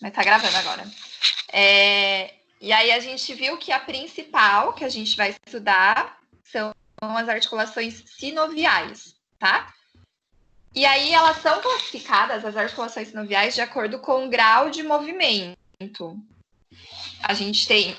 Mas tá gravando agora. E aí a gente viu que a principal que a gente vai estudar são as articulações sinoviais, tá? E aí elas são classificadas, as articulações sinoviais, de acordo com o grau de movimento. A gente tem...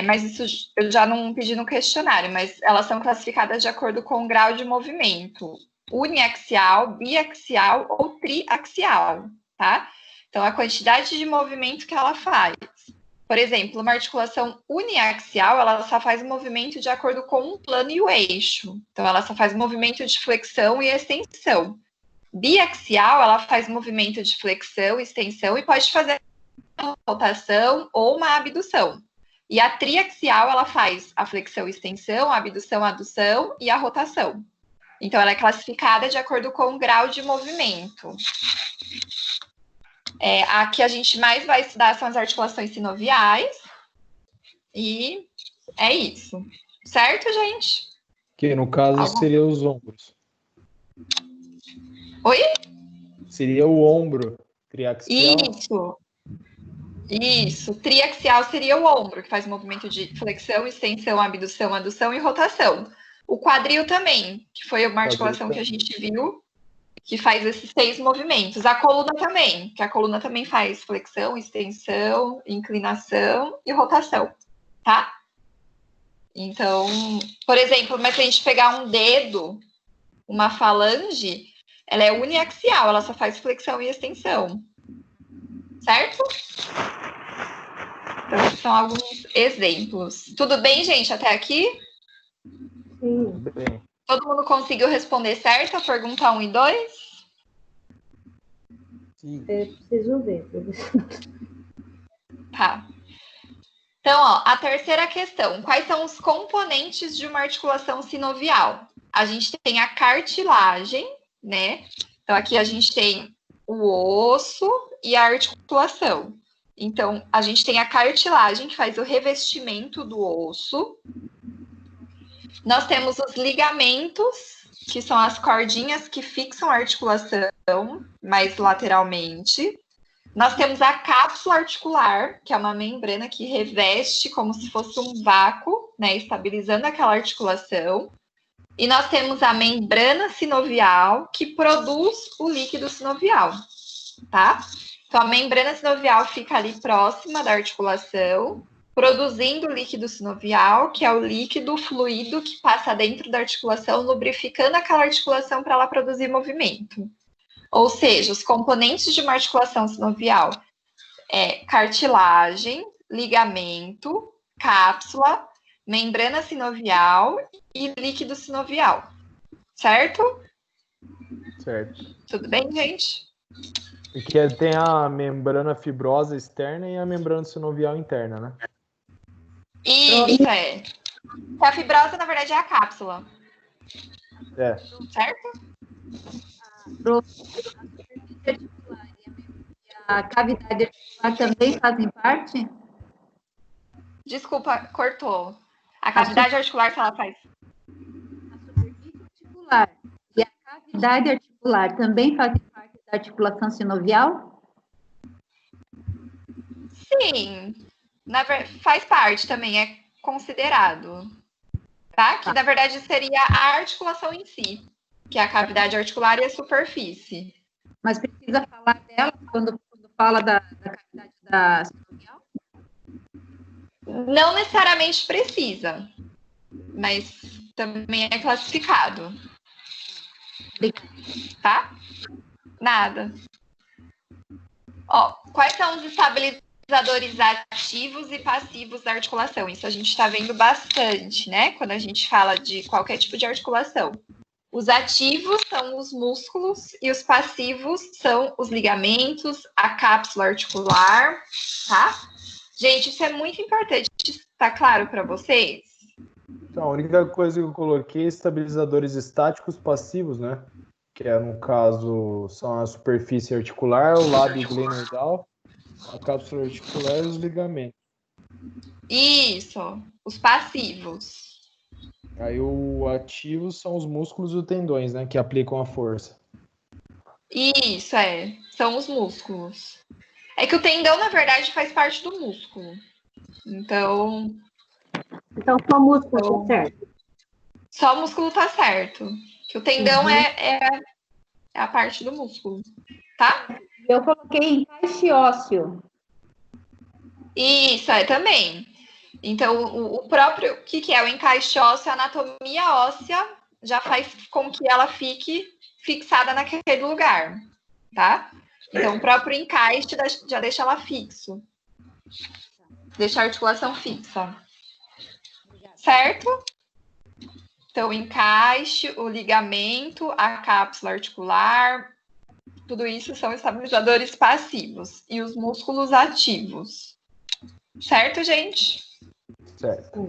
mas isso eu já não pedi no questionário, mas elas são classificadas de acordo com o grau de movimento. Uniaxial, biaxial ou triaxial, tá? Então, a quantidade de movimento que ela faz. Por exemplo, uma articulação uniaxial, ela só faz o movimento de acordo com um plano e o eixo. Então, ela só faz movimento de flexão e extensão. Biaxial, ela faz movimento de flexão e extensão e pode fazer uma rotação ou uma abdução. E a triaxial, ela faz a flexão e extensão, a abdução, a adução e a rotação. Então, ela é classificada de acordo com o grau de movimento. A que a gente mais vai estudar são as articulações sinoviais. E é isso. Certo, gente? Que no caso seria os ombros. Oi? Seria o ombro triaxial. Isso. Triaxial seria o ombro, que faz o movimento de flexão, extensão, abdução, adução e rotação. O quadril também, que foi uma articulação que a gente viu, que faz esses 6 movimentos. A coluna também, que a coluna também faz flexão, extensão, inclinação e rotação, tá? Então, por exemplo, mas se a gente pegar um dedo, uma falange, ela é uniaxial, ela só faz flexão e extensão. Certo? Então, esses são alguns exemplos. Tudo bem, gente, até aqui? Sim. Tudo bem. Todo mundo conseguiu responder certo a pergunta 1 e 2? Sim. Preciso ver. Tá. Então, ó, a terceira questão. Quais são os componentes de uma articulação sinovial? A gente tem a cartilagem, né? Então, aqui a gente tem o osso e a articulação. Então, a gente tem a cartilagem, que faz o revestimento do osso. Nós temos os ligamentos, que são as cordinhas que fixam a articulação mais lateralmente. Nós temos a cápsula articular, que é uma membrana que reveste como se fosse um vácuo, né, estabilizando aquela articulação. E nós temos a membrana sinovial, que produz o líquido sinovial, tá? Então, a membrana sinovial fica ali próxima da articulação, produzindo o líquido sinovial, que é o líquido fluido que passa dentro da articulação, lubrificando aquela articulação para ela produzir movimento. Ou seja, os componentes de uma articulação sinovial é cartilagem, ligamento, cápsula, membrana sinovial e líquido sinovial. Certo? Certo. Tudo bem, gente? E que tem a membrana fibrosa externa e a membrana sinovial interna, né? Isso, é. A fibrosa, na verdade, é a cápsula. Certo? A cavidade articular também fazem parte? Desculpa, cortou. A cavidade articular que ela faz. A superfície articular e a cavidade articular também fazem parte da articulação sinovial? Sim. Faz parte também, é considerado. Tá? Que, na verdade, seria a articulação em si, que é a cavidade articular e a superfície. Mas precisa falar dela quando fala da cavidade da sinovial? Não necessariamente precisa, mas também é classificado. Tá? Nada. Ó, quais são os estabilizadores ativos e passivos da articulação? Isso a gente está vendo bastante, né? Quando a gente fala de qualquer tipo de articulação. Os ativos são os músculos e os passivos são os ligamentos, a cápsula articular, tá? Gente, isso é muito importante. Tá claro para vocês? Então, a única coisa que eu coloquei é estabilizadores estáticos passivos, né? Que é, no caso, são a superfície articular, o lábio glenoidal, a cápsula articular e os ligamentos. Isso, os passivos. Aí o ativo são os músculos e os tendões, né? Que aplicam a força. Isso, são os músculos. É que o tendão, na verdade, faz parte do músculo. Então, só músculo, certo? só o músculo tá certo. Que o tendão é a parte do músculo, tá? Eu coloquei encaixe ósseo. Isso, também. Então, o próprio... O que é o encaixe ósseo? A anatomia óssea já faz com que ela fique fixada naquele lugar, tá? Então, o próprio encaixe já deixa ela fixo. Deixa a articulação fixa. Certo? Então, o encaixe, o ligamento, a cápsula articular, tudo isso são estabilizadores passivos. E os músculos ativos. Certo, gente? Certo.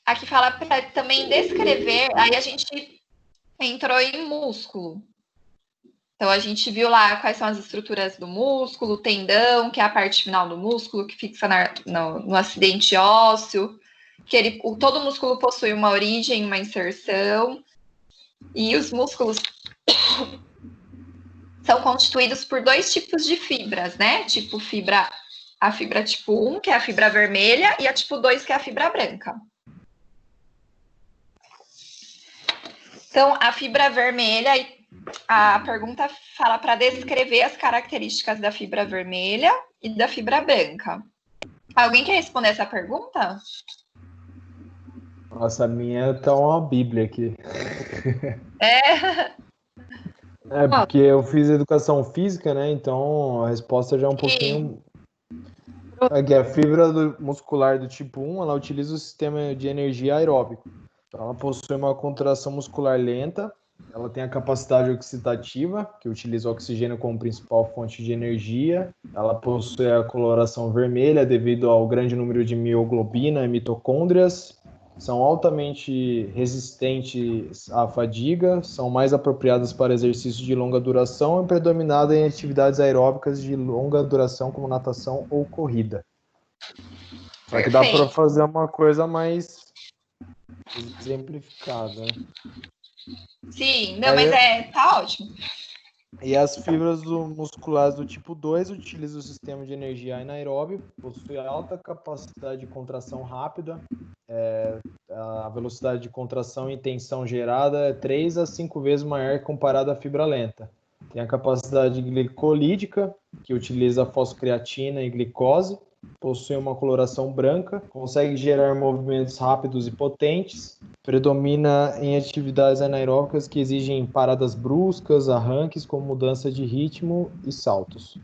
Aqui fala para também descrever, aí a gente entrou em músculo. Então, a gente viu lá quais são as estruturas do músculo, o tendão, que é a parte final do músculo, que fixa no acidente ósseo, que todo músculo possui uma origem, uma inserção, e os músculos são constituídos por 2 tipos de fibras, né? Tipo a fibra tipo 1, que é a fibra vermelha, e a tipo 2, que é a fibra branca. Então, a fibra vermelha, a pergunta fala para descrever as características da fibra vermelha e da fibra branca. Alguém quer responder essa pergunta? Nossa, a minha tá uma bíblia aqui. É porque eu fiz educação física, né? Então a resposta já é um pouquinho... Aqui, a fibra muscular do tipo 1, ela utiliza o sistema de energia aeróbico. Então, ela possui uma contração muscular lenta, ela tem a capacidade oxidativa, que utiliza o oxigênio como principal fonte de energia, ela possui a coloração vermelha devido ao grande número de mioglobina e mitocôndrias, são altamente resistentes à fadiga, são mais apropriadas para exercícios de longa duração e predominadas em atividades aeróbicas de longa duração, como natação ou corrida. Só que dá para fazer uma coisa mais exemplificada. Sim, não, mas tá ótimo. E as fibras musculares do tipo 2 utilizam o sistema de energia anaeróbio, possui alta capacidade de contração rápida, a velocidade de contração e tensão gerada é 3 a 5 vezes maior comparada à fibra lenta. Tem a capacidade glicolídica, que utiliza foscreatina e glicose, possui uma coloração branca, consegue gerar movimentos rápidos e potentes, predomina em atividades anaeróbicas que exigem paradas bruscas, arranques com mudança de ritmo e saltos.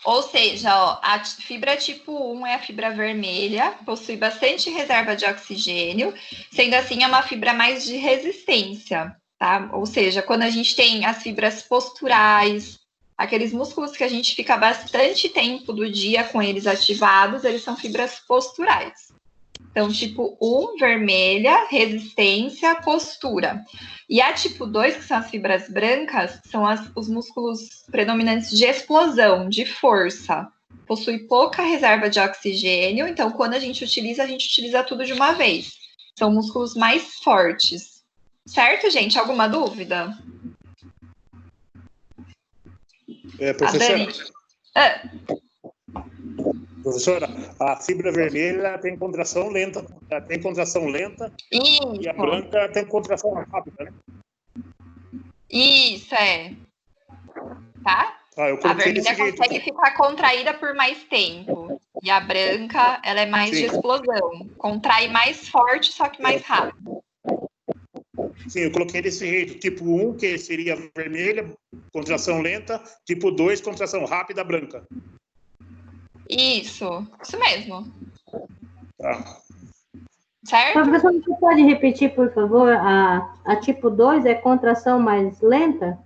Ou seja, ó, a fibra tipo 1 é a fibra vermelha, possui bastante reserva de oxigênio, sendo assim é uma fibra mais de resistência, tá? Ou seja, quando a gente tem as fibras posturais, aqueles músculos que a gente fica bastante tempo do dia com eles ativados, eles são fibras posturais. Então, tipo 1, vermelha, resistência, postura. E a tipo 2, que são as fibras brancas, são os músculos predominantes de explosão, de força. Possui pouca reserva de oxigênio, então quando a gente utiliza tudo de uma vez. São músculos mais fortes. Certo, gente? Alguma dúvida? Professora, professora, a fibra vermelha tem contração lenta, Isso. E a branca tem contração rápida, né? Isso, tá? A vermelha consegue ficar contraída por mais tempo. E a branca, ela é mais de explosão. Contrai mais forte, só que mais rápido. Sim, eu coloquei desse jeito. Tipo 1, que seria vermelha, contração lenta. Tipo 2, contração rápida, branca. Isso mesmo. Tá. Certo? Professor, você pode repetir, por favor, a tipo 2 é contração mais lenta?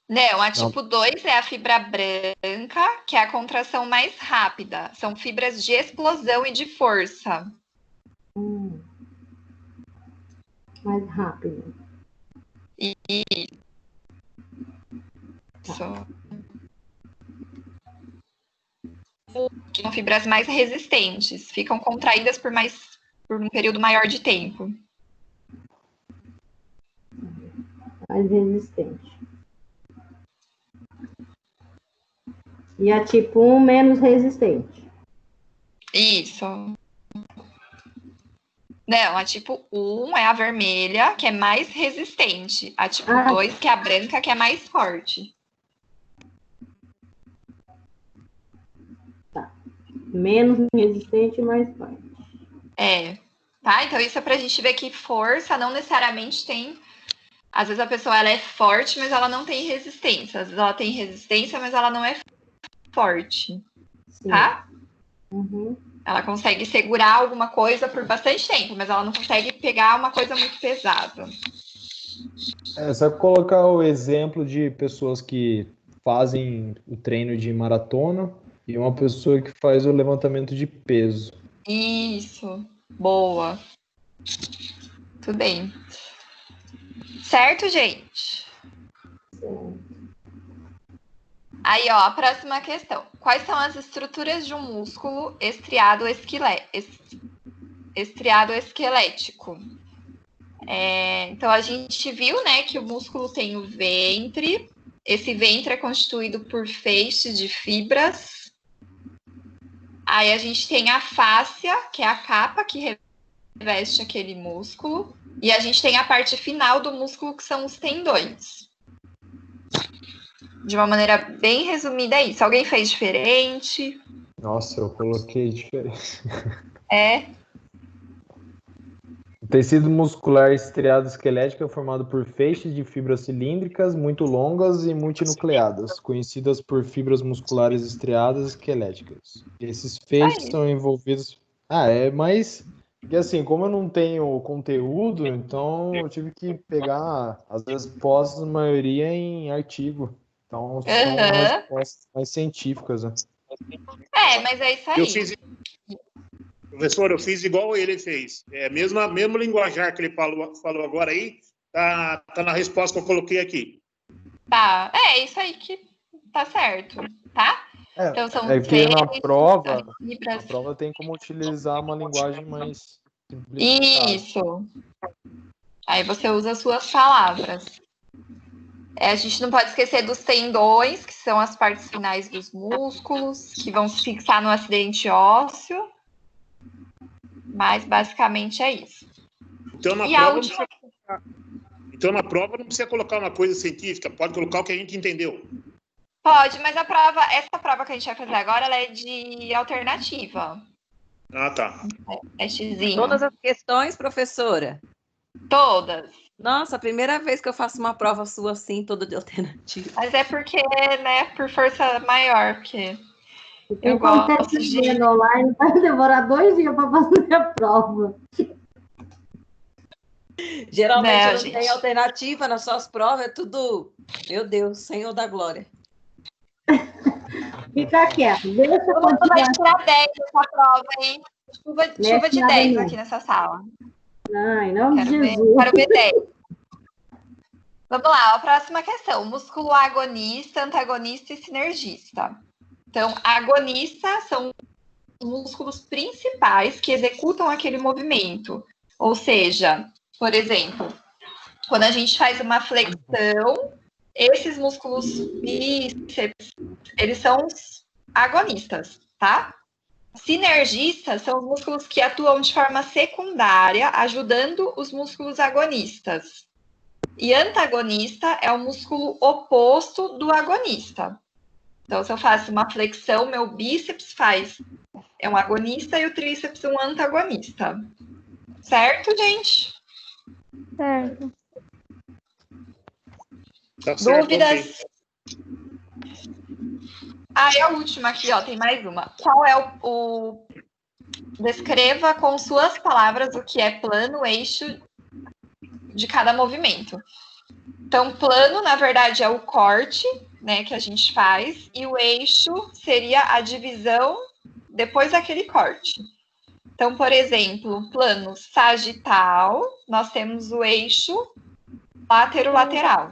Não, a tipo 2 é a fibra branca, que é a contração mais rápida. São fibras de explosão e de força. Mais rápido. Isso. São fibras mais resistentes. Ficam contraídas por um período maior de tempo. Mais resistente. E a tipo 1 menos resistente. Isso. Não, a tipo 1 é a vermelha, que é mais resistente. A tipo 2, que é a branca, que é mais forte. Tá. Menos resistente e mais forte. É. Tá? Então, isso é pra gente ver que força não necessariamente tem... Às vezes a pessoa ela é forte, mas ela não tem resistência. Às vezes ela tem resistência, mas ela não é forte. Sim. Tá? Uhum. Ela consegue segurar alguma coisa por bastante tempo, mas ela não consegue pegar uma coisa muito pesada. É só colocar o exemplo de pessoas que fazem o treino de maratona e uma pessoa que faz o levantamento de peso. Isso. Boa. Tudo bem. Certo, gente? Aí, ó, a próxima questão. Quais são as estruturas de um músculo estriado esquelético? Então, a gente viu, né, que o músculo tem o ventre. Esse ventre é constituído por feixes de fibras. Aí a gente tem a fáscia, que é a capa que reveste aquele músculo. E a gente tem a parte final do músculo, que são os tendões. De uma maneira bem resumida, é isso. Alguém fez diferente? Nossa, eu coloquei diferente. O tecido muscular estriado esquelético é formado por feixes de fibras cilíndricas muito longas e multinucleadas, conhecidas por fibras musculares estriadas esqueléticas. Esses feixes são envolvidos... mas... Porque assim, como eu não tenho conteúdo, então eu tive que pegar as respostas, a maioria em artigo. Então são respostas mais científicas, né? Mas é isso aí. Professor, eu fiz igual ele fez. Mesmo linguajar que ele falou agora aí, tá na resposta que eu coloquei aqui. Tá, é isso aí que tá certo, tá? Então são que na prova, fibras. a prova tem como utilizar uma linguagem mais simplificada. Isso. Aí você usa as suas palavras. A gente não pode esquecer dos tendões, que são as partes finais dos músculos, que vão se fixar no acidente ósseo. Mas basicamente é isso. Então na prova não precisa colocar uma coisa científica, pode colocar o que a gente entendeu. Pode, mas essa prova que a gente vai fazer agora, ela é de alternativa. Ah, tá. Testezinho. Todas as questões, professora? Todas. Nossa, a primeira vez que eu faço uma prova sua assim, toda de alternativa. Mas é porque, né, por força maior, porque eu Então, gosto de... online vai demorar 2 dias para fazer a prova. Geralmente não tem alternativa nas suas provas, é tudo, meu Deus, Senhor da Glória. Fica quieto. Deixa eu Todo mundo vai tirar 10 nessa prova, hein? Chuva de 10 aqui nessa sala. Ai, não, Jesus. Quero ver 10. Vamos lá, a próxima questão. Músculo agonista, antagonista e sinergista. Então, agonista são os músculos principais que executam aquele movimento. Ou seja, por exemplo, quando a gente faz uma flexão, esses músculos bíceps, eles são os agonistas, tá? Sinergistas são os músculos que atuam de forma secundária, ajudando os músculos agonistas. E antagonista é o músculo oposto do agonista. Então, se eu faço uma flexão, meu bíceps é um agonista e o tríceps um antagonista. Certo, gente? Certo. Tá certo, Dúvidas? Okay. E a última aqui, ó, tem mais uma. Qual é o... Descreva com suas palavras o que é plano, eixo de cada movimento. Então, plano, na verdade, é o corte, né, que a gente faz, e o eixo seria a divisão depois daquele corte. Então, por exemplo, plano sagital, nós temos o eixo látero-lateral.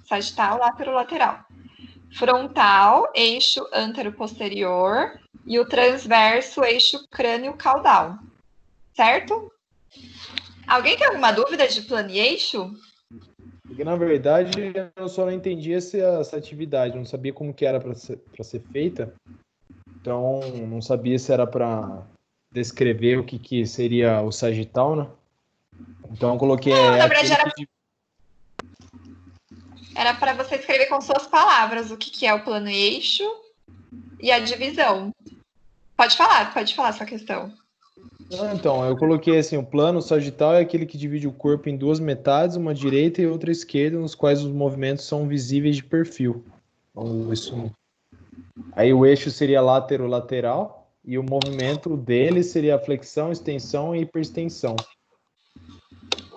Sagital, látero-lateral. Frontal, eixo antero-posterior, e o transverso, eixo crânio-caudal. Certo? Alguém tem alguma dúvida de plano e eixo? Porque, na verdade, eu só não entendi essa atividade, não sabia como que era para ser feita, então não sabia se era para descrever o que seria o sagital, né? Então eu coloquei Não, na verdade aquele era para você escrever com suas palavras o que é o plano e eixo e a divisão. Pode falar sua questão. Então, eu coloquei assim, o plano sagital é aquele que divide o corpo em duas metades, uma direita e outra esquerda, nos quais os movimentos são visíveis de perfil. Então, isso. Aí o eixo seria látero-lateral e o movimento dele seria a flexão, extensão e hiperextensão.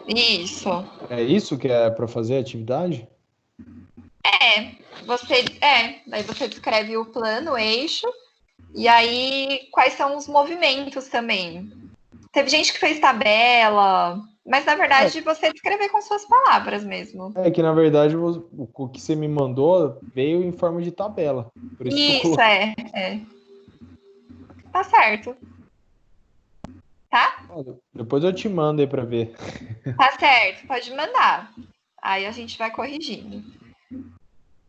Isso. É isso que é para fazer a atividade? Daí você descreve o plano, o eixo, e aí quais são os movimentos também. Teve gente que fez tabela, mas na verdade você descrever com suas palavras mesmo. É que na verdade o que você me mandou veio em forma de tabela. Por isso que eu Isso, coloquei. Tá certo. Tá? Depois eu te mando aí para ver. Tá certo, pode mandar. Aí a gente vai corrigindo.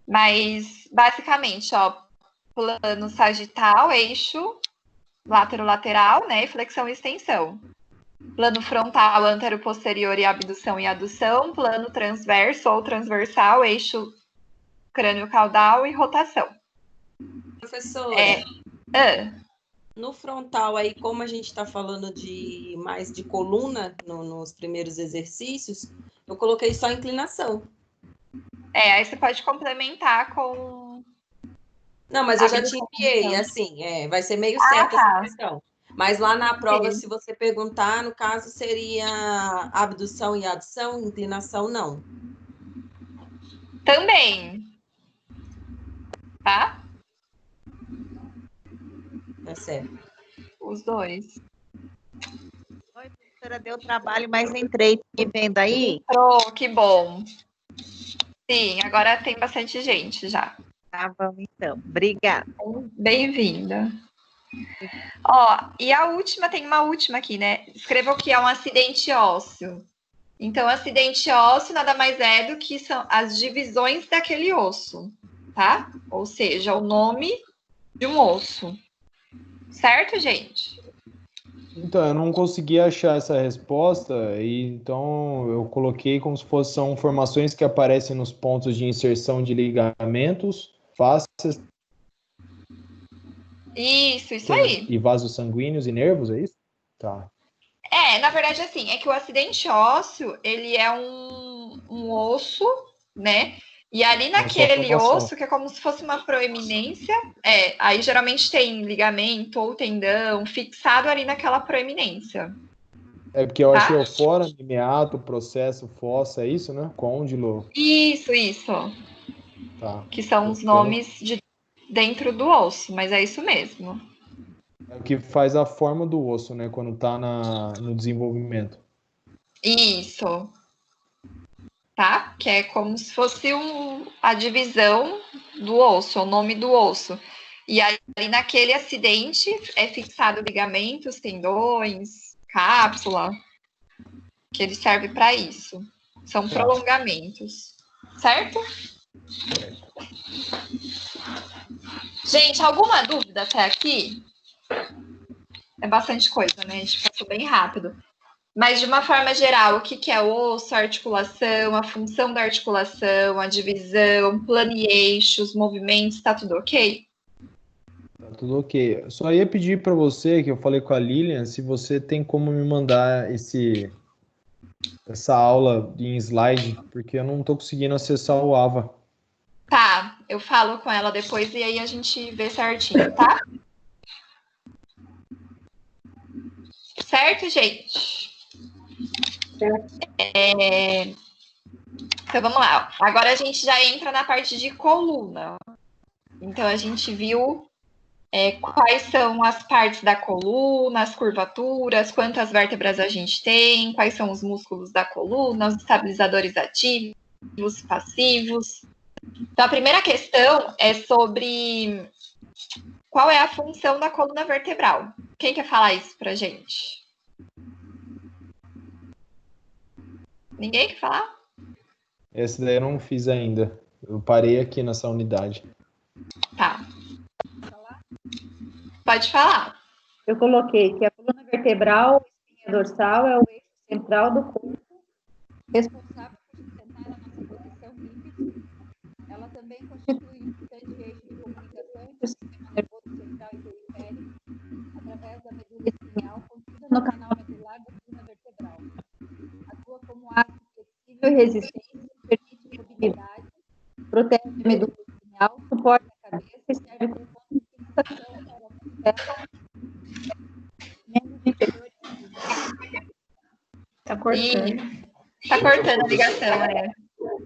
Mas, basicamente, ó, plano sagital, eixo, látero-lateral, né? Flexão e extensão. Plano frontal, antero-posterior e abdução e adução. Plano transverso ou transversal, eixo crânio-caudal e rotação. Professora, É. no frontal aí, como a gente está falando mais de coluna nos primeiros exercícios, eu coloquei só inclinação. Aí você pode complementar com... Não, mas eu já te enviei, assim, vai ser meio certa essa questão. Mas lá na prova, se você perguntar, no caso, seria abdução e adução, inclinação, não. Também. Tá? Tá certo. Os dois. Oi, professora, deu trabalho, mas entrei. E vendo aí? Entrou, que bom. Sim, agora tem bastante gente já. Tá, vamos então. Obrigada. Bem-vinda. Ó, e tem uma última aqui, né? Escreva o que é um acidente ósseo. Então, acidente ósseo nada mais é do que são as divisões daquele osso, tá? Ou seja, o nome de um osso. Certo, gente? Então, eu não consegui achar essa resposta, e então eu coloquei como se fossem formações que aparecem nos pontos de inserção de ligamentos, fáscias. Isso aí. E vasos sanguíneos e nervos, é isso? Tá. Na verdade, assim, é que o acidente ósseo, ele é um osso, né? E ali naquele osso, que é como se fosse uma proeminência, aí geralmente tem ligamento ou tendão fixado ali naquela proeminência. É porque eu achei o fóramen, meato, processo, fossa, é isso, né? Côndilo. Isso. Tá. Que são os nomes de dentro do osso, mas é isso mesmo. É o que faz a forma do osso, né? Quando tá no desenvolvimento. Isso. Tá? Que é como se fosse a divisão do osso, o nome do osso. E ali naquele acidente é fixado ligamentos, tendões, cápsula, que ele serve para isso. São prolongamentos. Certo? Gente, alguma dúvida até aqui? É bastante coisa, né? A gente passou bem rápido. Mas, de uma forma geral, o que é o osso, a articulação, a função da articulação, a divisão, plano e eixo, os movimentos, tá tudo ok? Tá tudo ok. Só ia pedir para você, que eu falei com a Lilian, se você tem como me mandar essa aula em slide, porque eu não tô conseguindo acessar o AVA. Tá, eu falo com ela depois e aí a gente vê certinho, tá? Certo, gente? Então, vamos lá. Agora a gente já entra na parte de coluna. Então, a gente viu quais são as partes da coluna, as curvaturas, quantas vértebras a gente tem, quais são os músculos da coluna, os estabilizadores ativos, passivos. Então, a primeira questão é sobre qual é a função da coluna vertebral. Quem quer falar isso pra gente? Ninguém quer falar? Esse daí eu não fiz ainda. Eu parei aqui nessa unidade. Tá. Pode falar. Eu coloquei que a coluna vertebral, espinha dorsal, é o eixo central do corpo, responsável por sustentar a nossa posição bípede. Ela também constitui um importante eixo de comunicação entre o sistema nervoso central e periférico, através da medula espinhal contida no canal medular da coluna vertebral. Atua como aço flexível e resistente, permite mobilidade, protege a medula espinhal, suporta a cabeça e serve como ponto de fixação para a costela, membros inferiores. Tá cortando. Tá cortando a ligação, né?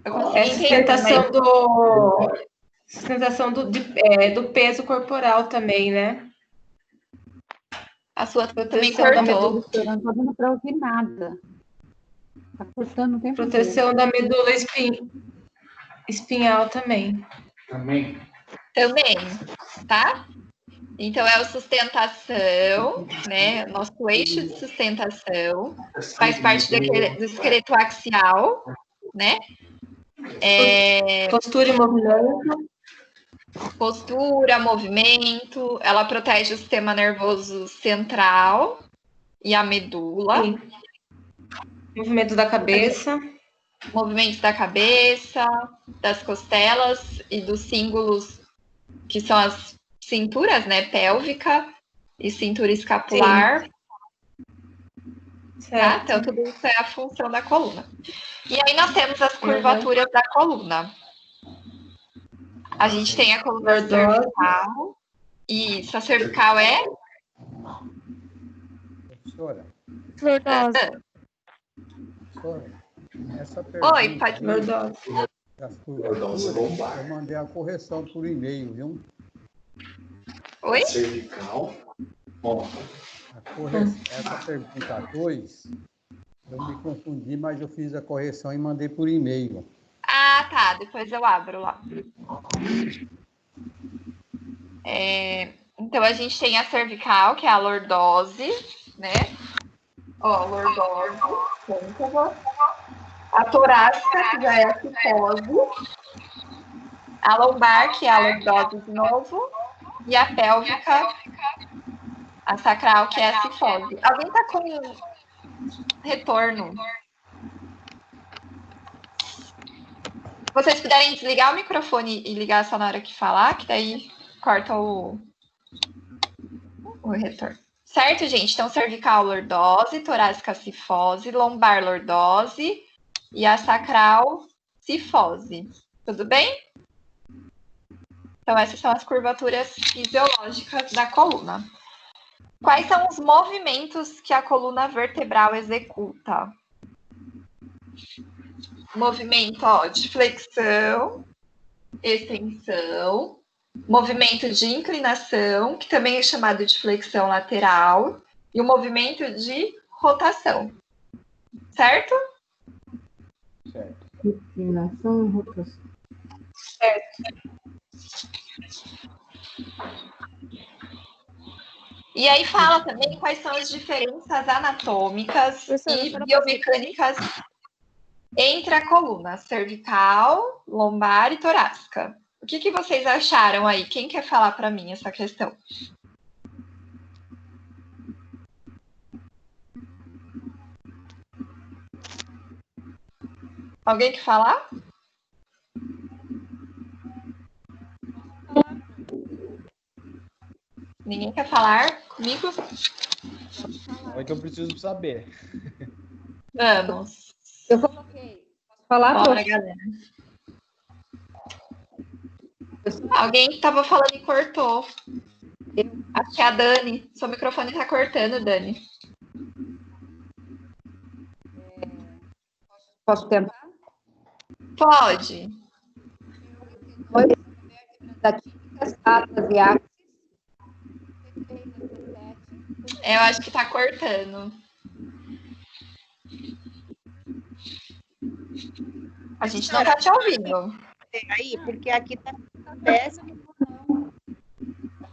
Eu consegui É sustentação entender, sustentação do peso corporal também, né? A sua também Proteção da cortou. medula, Eu não estou dando para ouvir nada. Está cortando o tempo inteiro. proteção da medula espinhal também. Também, tá? Então, é a sustentação, né? Nosso eixo de sustentação faz parte do esqueleto axial, né? Postura e movimento. Postura, movimento, ela protege o sistema nervoso central e a medula. Sim. Movimento da cabeça. Movimentos da cabeça, das costelas e dos símbolos, que são as cinturas, né? Pélvica e cintura escapular. Tá? Então, tudo isso é a função da coluna. E aí nós temos as curvaturas da coluna. A gente tem a coluna cervical. Isso, a cervical é? Professora, essa pergunta... Oi, pode me das curvaturas, eu mandei a correção por e-mail, viu? Oi? Cervical. Essa pergunta 2, eu me confundi, mas eu fiz a correção e mandei por e-mail. Ah, tá. Depois eu abro lá. Então, a gente tem a cervical, que é a lordose, né? Ó, lordose. A torácica, que já é a cifose. A lombar, que é a lordose de novo. E a pélvica, a sacral, que é a cifose. Alguém tá com retorno? Se vocês puderem desligar o microfone e ligar só na hora que falar, que daí corta o retorno. Certo, gente? Então, cervical, lordose, torácica, cifose, lombar, lordose e a sacral, cifose. Tudo bem? Então, essas são as curvaturas fisiológicas da coluna. Quais são os movimentos que a coluna vertebral executa? Movimento, ó, de flexão, extensão, movimento de inclinação, que também é chamado de flexão lateral, e o movimento de rotação. Certo? Certo. Inclinação e rotação. Certo. E aí fala também quais são as diferenças anatômicas e biomecânicas entre a coluna cervical, lombar e torácica. O que vocês acharam aí? Quem quer falar para mim essa questão? Alguém quer falar? Ninguém quer falar comigo? É que eu preciso saber. Vamos. Eu coloquei. Posso falar? Bora, galera. Alguém estava falando e cortou. Acho que é a Dani. Seu microfone está cortando, Dani. Posso tentar? Pode. Atípicas, atlas e axis. Eu acho que está cortando. A gente não está te ouvindo. Aí, porque aqui tá péssimo.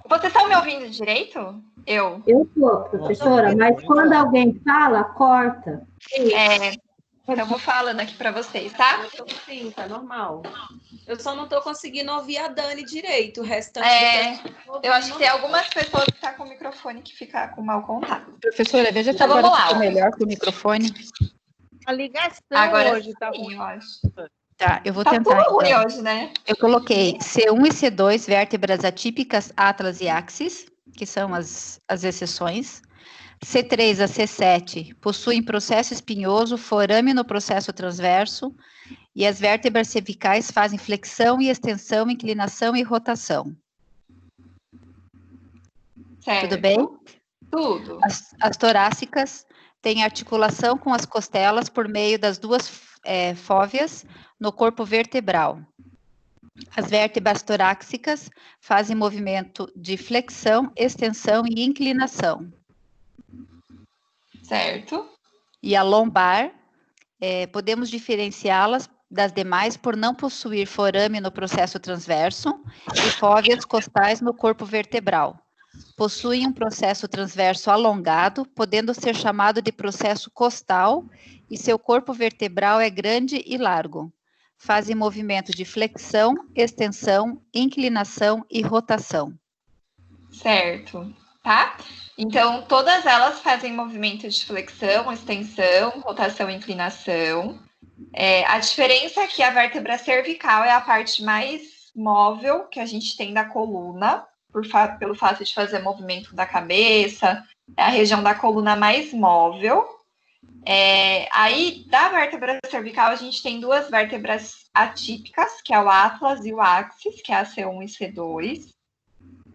Vocês estão me ouvindo direito? Eu tô, professora, mas quando alguém fala, corta. Então, vou falando aqui para vocês, tá? Sim, tá normal. Eu só não tô conseguindo ouvir a Dani direito. O restante eu acho que tem algumas pessoas que tá com o microfone que fica com mau contato. Professora, veja se Então, agora vamos lá, ficou ó. melhor com o microfone. A ligação Agora hoje tá sim, ruim. eu acho. Tá, eu vou Tá tentar. tudo ruim Então. hoje, né? Eu coloquei C1 e C2, vértebras atípicas, atlas e axis, que são as exceções. C3 a C7 possuem processo espinhoso, forame no processo transverso, e as vértebras cervicais fazem flexão e extensão, inclinação e rotação. Certo. Tudo bem? Tudo. As torácicas têm articulação com as costelas por meio das duas fóveas no corpo vertebral. As vértebras torácicas fazem movimento de flexão, extensão e inclinação. Certo. E a lombar, podemos diferenciá-las das demais por não possuir forame no processo transverso e fóveas costais no corpo vertebral. Possuem um processo transverso alongado, podendo ser chamado de processo costal, e seu corpo vertebral é grande e largo. Fazem movimento de flexão, extensão, inclinação e rotação. Certo. Tá? Então, todas elas fazem movimento de flexão, extensão, rotação e inclinação. A diferença é que a vértebra cervical é a parte mais móvel que a gente tem da coluna, pelo fato de fazer movimento da cabeça, é a região da coluna mais móvel. Aí, da vértebra cervical, a gente tem duas vértebras atípicas, que é o atlas e o axis, que é a C1 e C2.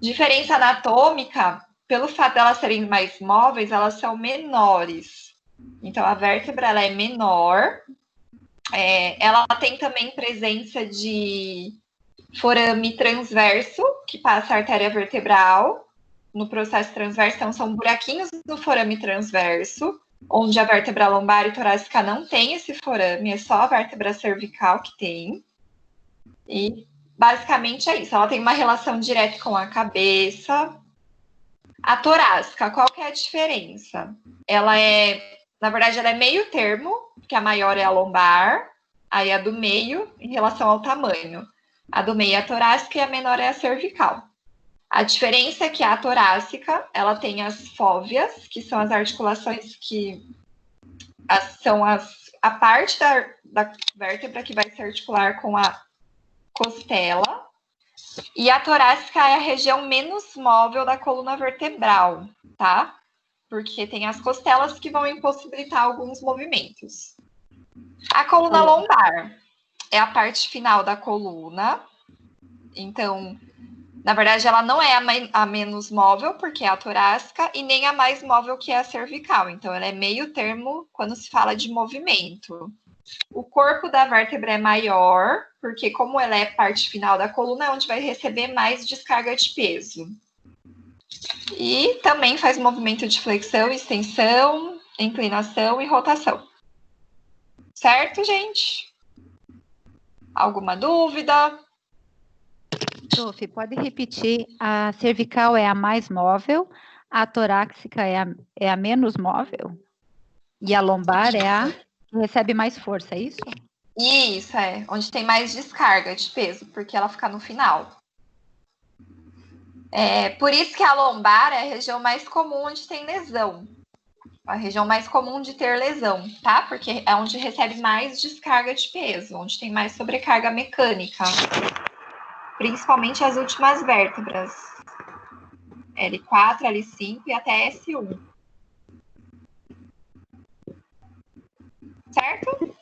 Diferença anatômica, pelo fato de elas serem mais móveis, elas são menores. Então, a vértebra ela é menor. Ela tem também presença de forame transverso, que passa a artéria vertebral no processo transverso. Então, são buraquinhos no forame transverso, onde a vértebra lombar e torácica não tem esse forame, é só a vértebra cervical que tem. E, basicamente, é isso. Ela tem uma relação direta com a cabeça. A torácica, qual que é a diferença? Na verdade, ela é meio termo, porque a maior é a lombar, aí a do meio em relação ao tamanho. A do meio é a torácica e a menor é a cervical. A diferença é que a torácica, ela tem as fóveas, que são as articulações que são a parte da vértebra que vai se articular com a costela. E a torácica é a região menos móvel da coluna vertebral, tá? Porque tem as costelas que vão impossibilitar alguns movimentos. A coluna lombar é a parte final da coluna. Então, na verdade, ela não é a menos móvel, porque é a torácica, e nem a mais móvel, que é a cervical. Então, ela é meio termo quando se fala de movimento. O corpo da vértebra é maior, porque como ela é parte final da coluna, é onde vai receber mais descarga de peso. E também faz movimento de flexão, extensão, inclinação e rotação. Certo, gente? Alguma dúvida? Prof, pode repetir, a cervical é a mais móvel, a torácica é a menos móvel? E a lombar é a que recebe mais força, é isso? Isso, onde tem mais descarga de peso, porque ela fica no final. Por isso que a lombar é a região mais comum onde tem lesão. A região mais comum de ter lesão, tá? Porque é onde recebe mais descarga de peso, onde tem mais sobrecarga mecânica. Principalmente as últimas vértebras. L4, L5 e até S1. Certo?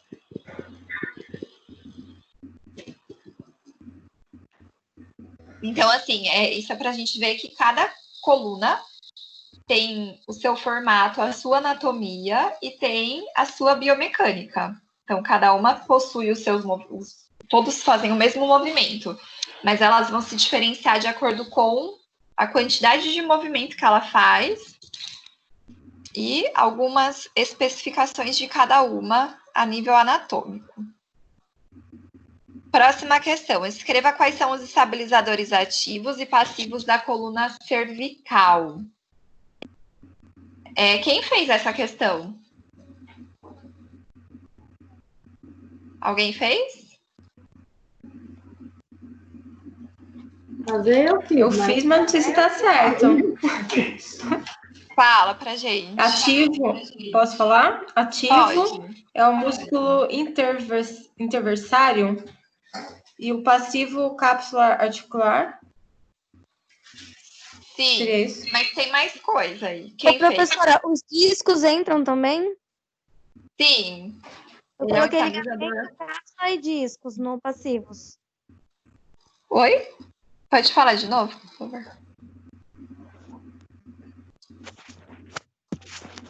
Então, assim, isso é para a gente ver que cada coluna tem o seu formato, a sua anatomia e tem a sua biomecânica. Então, cada uma possui os seus movimentos. Todos fazem o mesmo movimento, mas elas vão se diferenciar de acordo com a quantidade de movimento que ela faz e algumas especificações de cada uma a nível anatômico. Próxima questão. Escreva quais são os estabilizadores ativos e passivos da coluna cervical. Quem fez essa questão? Alguém fez? Fazer Eu fiz, mas não sei se tá certo. Fala pra gente. Ativo, posso falar? Ativo Pode. é o músculo interversário e o passivo cápsula articular. Seria Sim, isso? mas tem mais coisa aí. Ô, Quem fez? professora, os discos entram também? Sim. Eu Ele é um coloquei estabilizador. ligamento, cápsula e discos no passivos. Oi? Pode falar de novo, por favor.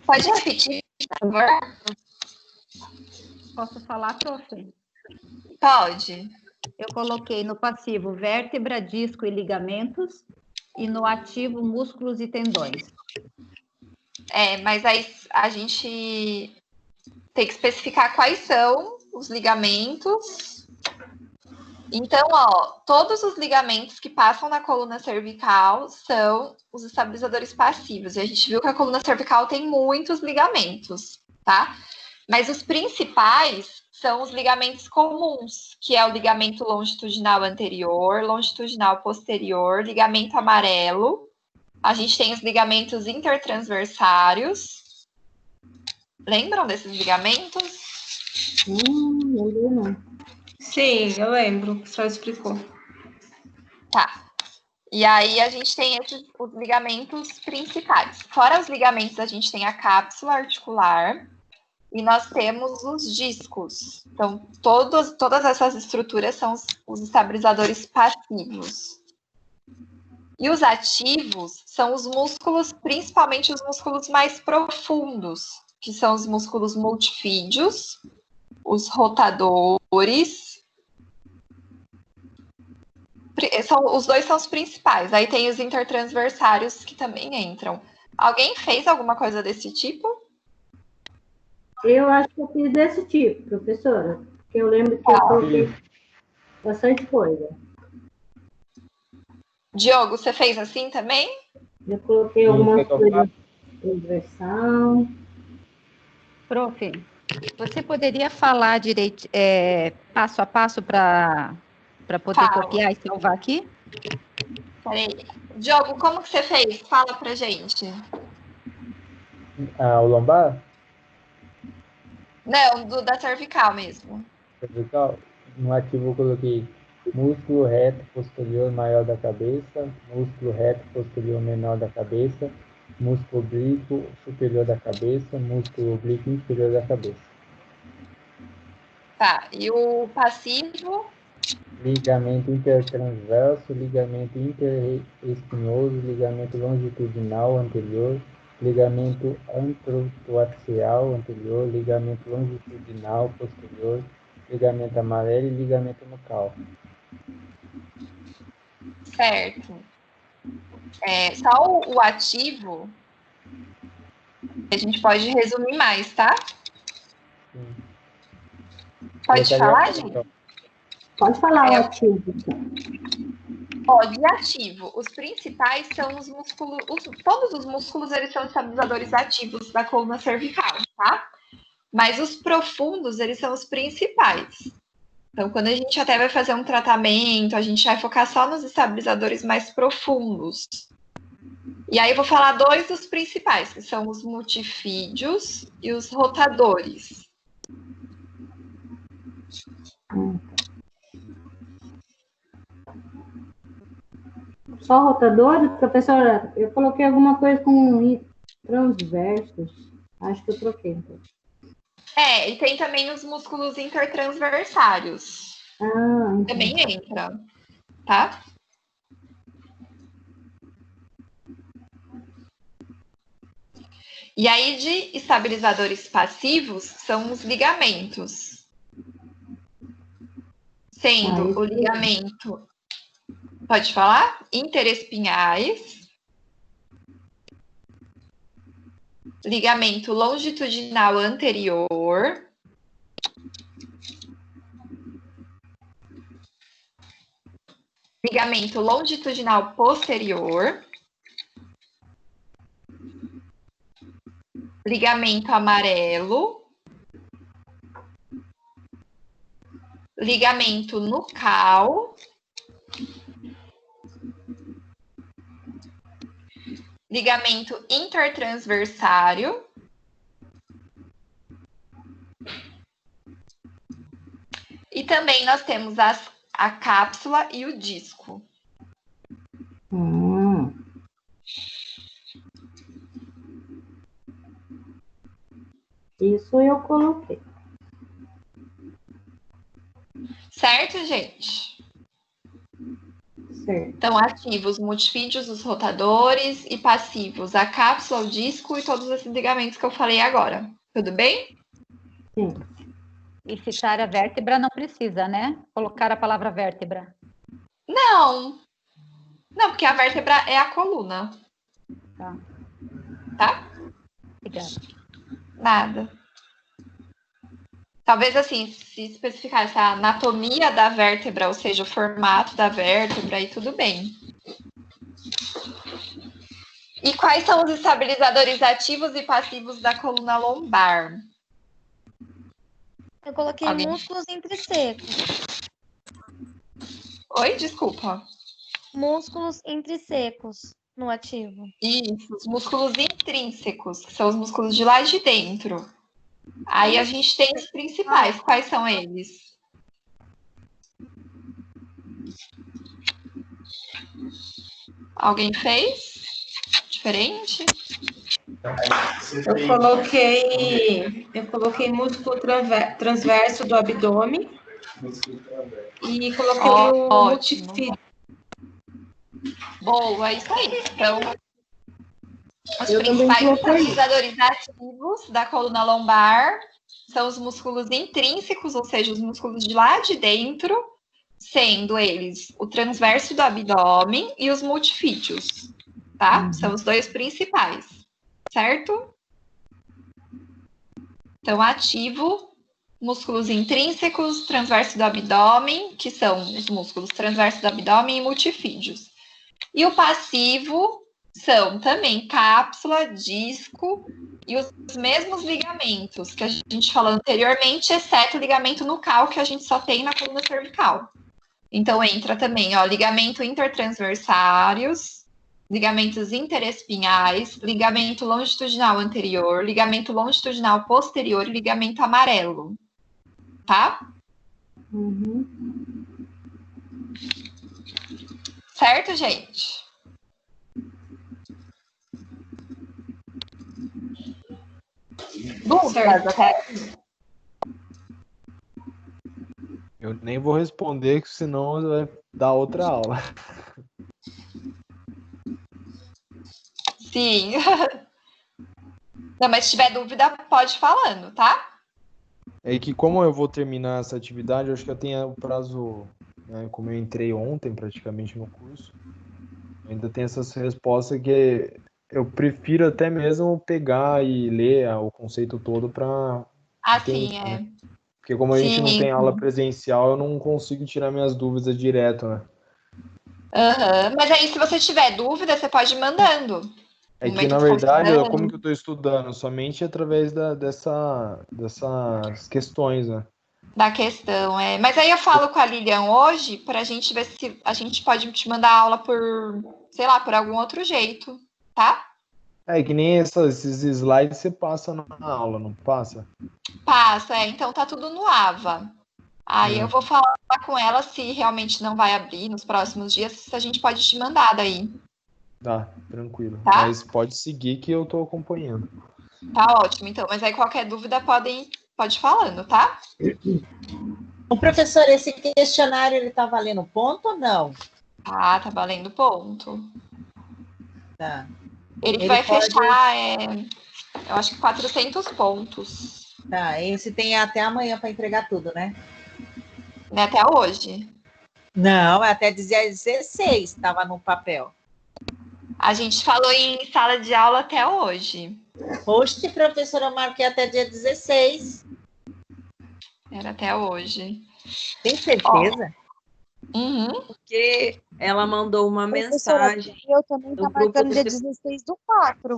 Pode repetir, por favor? Posso falar, prof? Pode. Eu coloquei no passivo vértebra, disco e ligamentos e no ativo músculos e tendões. Mas aí a gente tem que especificar quais são os ligamentos. Então, ó, todos os ligamentos que passam na coluna cervical são os estabilizadores passivos. E a gente viu que a coluna cervical tem muitos ligamentos, tá? Mas os principais são os ligamentos comuns, que é o ligamento longitudinal anterior, longitudinal posterior, ligamento amarelo. A gente tem os ligamentos intertransversários. Lembram desses ligamentos? Lembrei não. Sim, eu lembro. O professor explicou. Tá. E aí a gente tem os ligamentos principais. Fora os ligamentos, a gente tem a cápsula articular e nós temos os discos. Então, todas essas estruturas são os estabilizadores passivos. E os ativos são os músculos, principalmente os músculos mais profundos, que são os músculos multifídeos, os rotadores. Os dois são os principais. Aí tem os intertransversários que também entram. Alguém fez alguma coisa desse tipo? Eu acho que eu fiz desse tipo, professora, porque eu lembro que eu coloquei bastante coisa. Diogo, você fez assim também? Eu coloquei algumas coisas transversal. Prof, você poderia falar direito, passo a passo para poder Falo. copiar e salvar aqui? Peraí. Diogo, como que você fez? Fala pra gente. O lombar? Não, da cervical mesmo. Cervical? No ativo eu coloquei músculo reto posterior maior da cabeça, músculo reto posterior menor da cabeça, músculo oblíquo superior da cabeça, músculo oblíquo inferior da cabeça. Tá, e o passivo? Ligamento intertransverso, ligamento interespinhoso, ligamento longitudinal anterior, ligamento antrotoaxial anterior, ligamento longitudinal posterior, ligamento amarelo e ligamento nucal. Certo. Só o ativo, a gente pode resumir mais, tá? Sim. Pode falar, gente? Pode falar o ativo. De ativo, os principais são os músculos, todos os músculos eles são estabilizadores ativos da coluna cervical, tá? Mas os profundos, eles são os principais. Então, quando a gente até vai fazer um tratamento, a gente vai focar só nos estabilizadores mais profundos. E aí eu vou falar dois dos principais, que são os multifídeos e os rotadores. Só rotadores, professora? Eu coloquei alguma coisa com transversos. Acho que eu troquei. Então. E tem também os músculos intertransversários. Também entra, tá? E aí, de estabilizadores passivos, são os ligamentos. Sendo o ligamento, pode falar? Interespinhais, ligamento longitudinal anterior, ligamento longitudinal posterior, ligamento amarelo, ligamento nucal, ligamento intertransversário, e também nós temos a cápsula e o disco. Isso eu coloquei. Certo, gente? Certo. Então, ativos, multifídios, os rotadores, e passivos, a cápsula, o disco e todos esses ligamentos que eu falei agora. Tudo bem? Sim. E citar a vértebra não precisa, né? Colocar a palavra vértebra. Não. Não, porque a vértebra é a coluna. Tá. Tá? Obrigada. Nada. Talvez, assim, se especificar essa anatomia da vértebra, ou seja, o formato da vértebra, aí tudo bem. E quais são os estabilizadores ativos e passivos da coluna lombar? Eu coloquei músculos intrissecos. Oi, desculpa. Músculos intrissecos no ativo. Isso, os músculos intrínsecos, que são os músculos de lá de dentro. Aí a gente tem os principais. Quais são eles? Alguém fez? Diferente? Eu coloquei músculo transverso do abdômen e coloquei o multifídio. Boa, é isso aí. Então, os principais estabilizadores ativos da coluna lombar são os músculos intrínsecos, ou seja, os músculos de lá de dentro, sendo eles o transverso do abdômen e os multifídios, tá? São os dois principais, certo? Então, ativo, músculos intrínsecos, transverso do abdômen, que são os músculos transverso do abdômen e multifídios. E o passivo são também cápsula, disco e os mesmos ligamentos que a gente falou anteriormente, exceto o ligamento nucal, que a gente só tem na coluna cervical. Então, entra também, ó, ligamento intertransversários, ligamentos interespinhais, ligamento longitudinal anterior, ligamento longitudinal posterior e ligamento amarelo. Tá? Certo, gente? Dúvidas até? Eu nem vou responder, que senão vai dar outra aula. Sim. Não, mas se tiver dúvida, pode ir falando, tá? É que como eu vou terminar essa atividade, eu acho que eu tenho o prazo, né, como eu entrei ontem praticamente no curso, ainda tem essas respostas que eu prefiro até mesmo pegar e ler o conceito todo para sim, né? Porque como a gente não tem aula presencial, eu não consigo tirar minhas dúvidas direto, né? Mas aí, se você tiver dúvida, você pode ir mandando. É que, na verdade, como que eu estou estudando? Somente através dessas questões, né? Da questão, Mas aí eu falo com a Lilian hoje para a gente ver se a gente pode te mandar aula por, sei lá, por algum outro jeito, tá? É que nem esses slides você passa na aula, não passa? Passa, então tá tudo no AVA. Aí eu vou falar com ela se realmente não vai abrir nos próximos dias, se a gente pode te mandar daí. Tá, tranquilo. Tá? Mas pode seguir que eu tô acompanhando. Tá ótimo, então. Mas aí qualquer dúvida pode ir falando, tá? O professor, esse questionário, ele tá valendo ponto ou não? Tá valendo ponto. Tá. Ele vai fechar, eu acho que 400 pontos. Tá, esse tem até amanhã para entregar tudo, né? Até hoje. Não, até dia 16 estava no papel. A gente falou em sala de aula até hoje. Hoje, professora, eu marquei até dia 16. Era até hoje. Tem certeza? Porque ela mandou uma mensagem. Eu também estou marcando dia 16 do 4.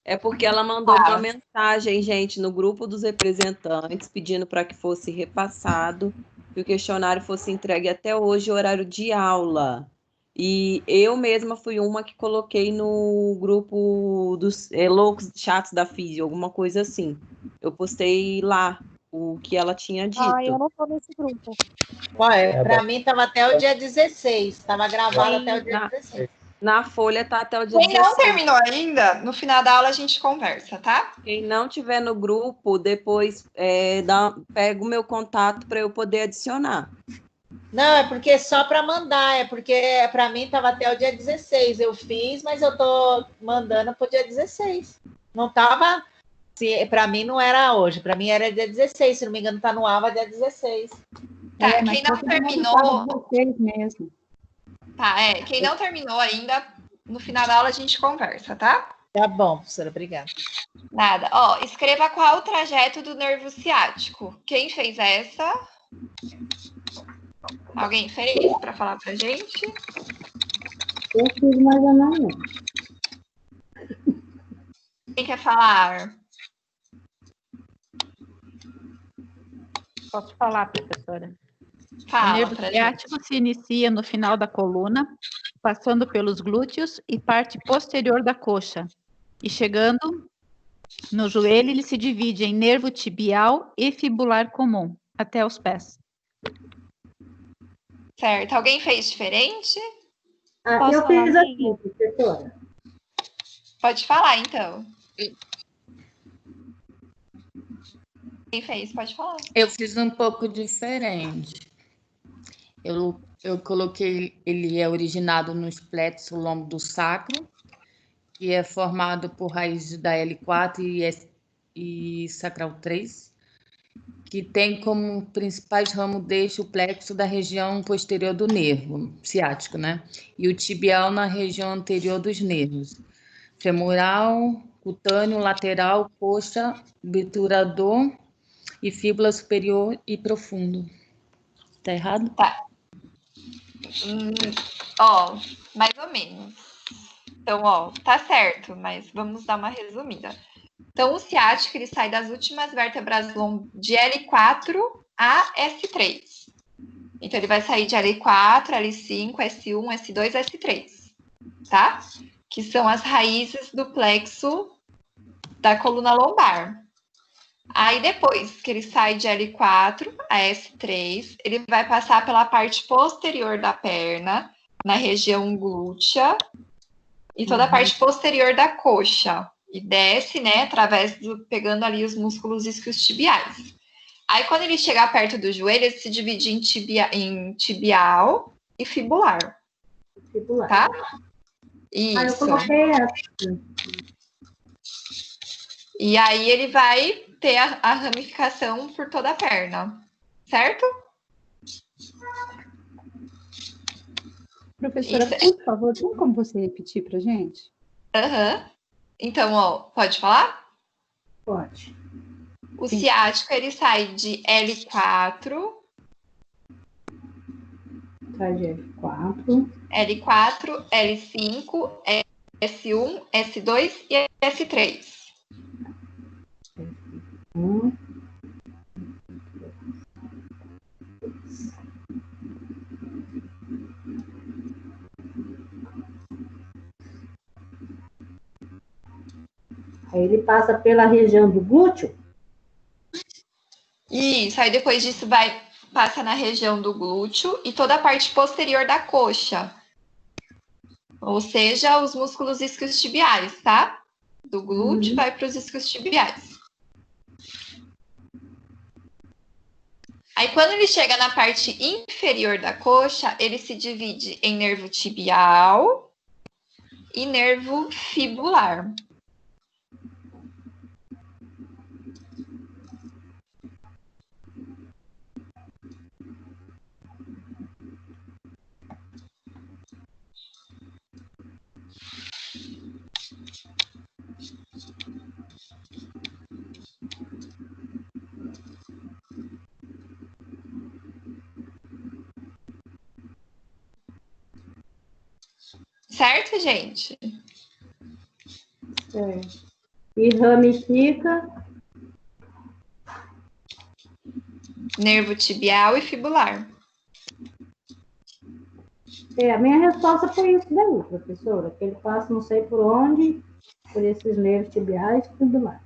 É porque ela mandou uma mensagem, gente, no grupo dos representantes, pedindo para que fosse repassado que o questionário fosse entregue até hoje, horário de aula. E eu mesma fui uma que coloquei no grupo dos loucos chatos da Físio, alguma coisa assim. Eu postei lá o que ela tinha dito. Eu não tô nesse grupo. Ué, para mim estava até o dia 16. Estava gravado até o dia 16. Na folha está até o dia Quem 16. não terminou ainda, no final da aula a gente conversa, tá? Quem não tiver no grupo, depois pega o meu contato para eu poder adicionar. Não, é porque só para mandar, é porque para mim estava até o dia 16. Eu fiz, mas eu tô mandando para o dia 16. Não estava. Para mim não era hoje, para mim era dia 16. Se não me engano, está no AVA dia 16. Tá, quem não terminou. Vocês mesmo. Tá, quem não terminou ainda, no final da aula a gente conversa, tá? Tá bom, professora, obrigada. Nada. Ó, escreva qual o trajeto do nervo ciático. Quem fez essa? Alguém fez para falar pra gente? Eu fiz mais ou menos. Quem quer falar? Posso falar, professora? Fala, o nervo ciático se inicia no final da coluna, passando pelos glúteos e parte posterior da coxa. E chegando no joelho, ele se divide em nervo tibial e fibular comum, até os pés. Certo. Alguém fez diferente? Eu fiz aqui, professora. Pode falar, então. Quem fez? Pode falar. Eu fiz um pouco diferente. Eu coloquei, ele é originado no esplexo lombo do sacro, que é formado por raízes da L4 e sacral 3, que tem como principais ramos deste o plexo da região posterior do nervo ciático, né? E o tibial na região anterior dos nervos. Femoral, cutâneo, lateral, coxa, obturador e fíbula superior e profundo. Tá errado? Tá. Ó, mais ou menos. Então, ó, tá certo, mas vamos dar uma resumida. Então, o ciático, ele sai das últimas vértebras de L4 a S3. Então, ele vai sair de L4, L5, S1, S2, S3, tá? Que são as raízes do plexo da coluna lombar. Aí, depois que ele sai de L4 a S3, ele vai passar pela parte posterior da perna, na região glútea, e toda a parte posterior da coxa. E desce, né, pegando ali os músculos isquiotibiais. Aí, quando ele chegar perto do joelho, ele se divide em tibial e fibular. Fibular. Tá? Isso. Eu coloquei essa. E aí, ele vai ter a ramificação por toda a perna. Certo? Professora, por favor, tem como você repetir para a gente? Então, ó, pode falar? Pode. O ciático, ele sai de L4. Sai de L4. L4, L5, S1, S2 e S3. Aí ele passa pela região do glúteo? Isso, aí depois disso passa na região do glúteo e toda a parte posterior da coxa. Ou seja, os músculos isquiotibiais, tá? Do glúteo vai para os isquiotibiais. Aí, quando ele chega na parte inferior da coxa, ele se divide em nervo tibial e nervo fibular. Certo, gente? Certo. E ramifica? nervo tibial e fibular. A minha resposta foi isso daí, professora, que ele passa não sei por onde, por esses nervos tibiais e tudo mais.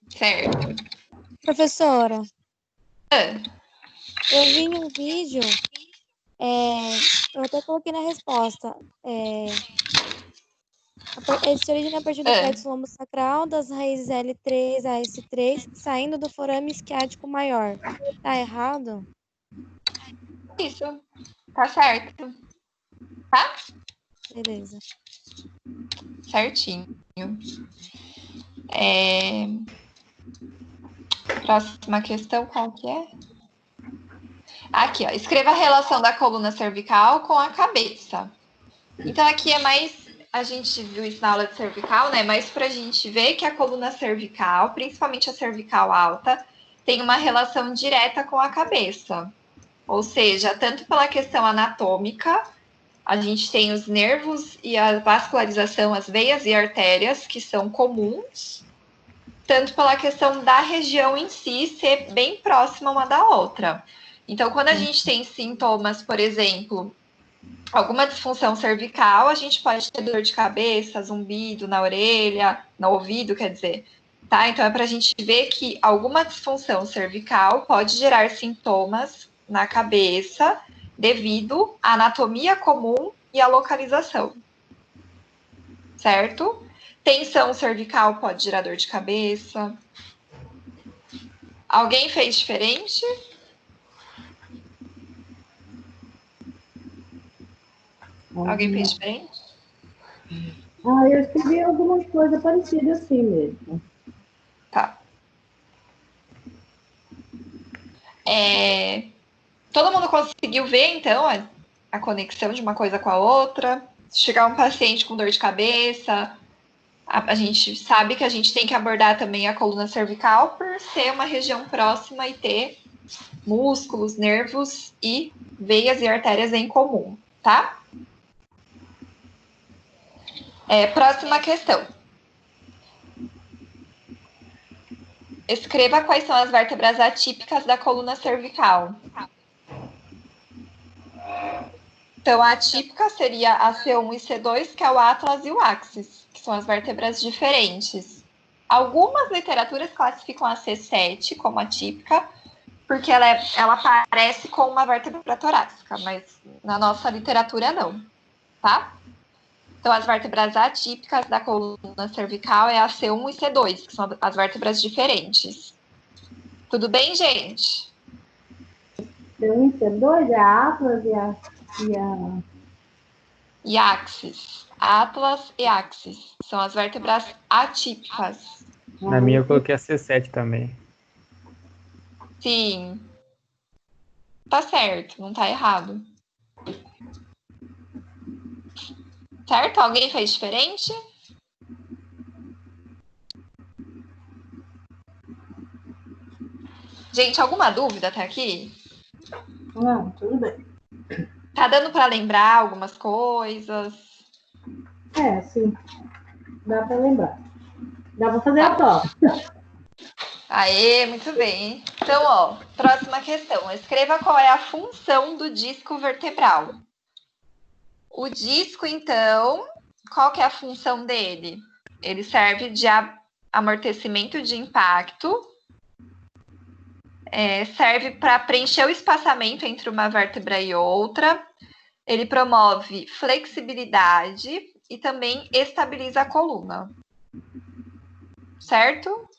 Certo. Professora, eu vi em um vídeo, eu até coloquei na resposta, ele se origina a partir do plexo lombosacral, das raízes L3 a S3, saindo do forame isquiático maior. Tá errado? Isso. Tá certo. Tá? Beleza. Certinho. Próxima questão, qual que é? Aqui, ó. Escreva a relação da coluna cervical com a cabeça. Então, aqui é mais... A gente viu isso na aula de cervical, né? Mas para a gente ver que a coluna cervical, principalmente a cervical alta, tem uma relação direta com a cabeça. Ou seja, tanto pela questão anatômica, a gente tem os nervos e a vascularização, as veias e artérias, que são comuns, tanto pela questão da região em si ser bem próxima uma da outra. Então, quando a gente tem sintomas, por exemplo, alguma disfunção cervical, a gente pode ter dor de cabeça, zumbido na orelha, no ouvido, quer dizer, tá? Então, é para a gente ver que alguma disfunção cervical pode gerar sintomas na cabeça devido à anatomia comum e à localização, certo? Tensão cervical pode gerar dor de cabeça. Alguém fez diferente? Alguém fez diferente? Eu escrevi algumas coisas parecidas assim mesmo. Tá. Todo mundo conseguiu ver, então, a conexão de uma coisa com a outra? Se chegar um paciente com dor de cabeça, a gente sabe que a gente tem que abordar também a coluna cervical por ser uma região próxima e ter músculos, nervos e veias e artérias em comum, tá? Próxima questão. Escreva quais são as vértebras atípicas da coluna cervical. Então, a atípica seria a C1 e C2, que é o atlas e o axis, que são as vértebras diferentes. Algumas literaturas classificam a C7 como atípica, porque ela parece com uma vértebra torácica, mas na nossa literatura não, tá? Então, as vértebras atípicas da coluna cervical é a C1 e C2, que são as vértebras diferentes. Tudo bem, gente? C1 e C2 é a atlas e axis. Atlas e axis. São as vértebras atípicas. Na minha eu coloquei a C7 também. Sim. Tá certo, não tá errado. Certo? Alguém fez diferente? Gente, alguma dúvida até aqui? Não, tudo bem. Tá dando para lembrar algumas coisas? Sim. Dá para lembrar. Dá para fazer a prova. Aê, muito bem. Então, ó, próxima questão. Escreva qual é a função do disco vertebral. O disco, então, qual que é a função dele? Ele serve de amortecimento de impacto, serve para preencher o espaçamento entre uma vértebra e outra, ele promove flexibilidade e também estabiliza a coluna. Certo?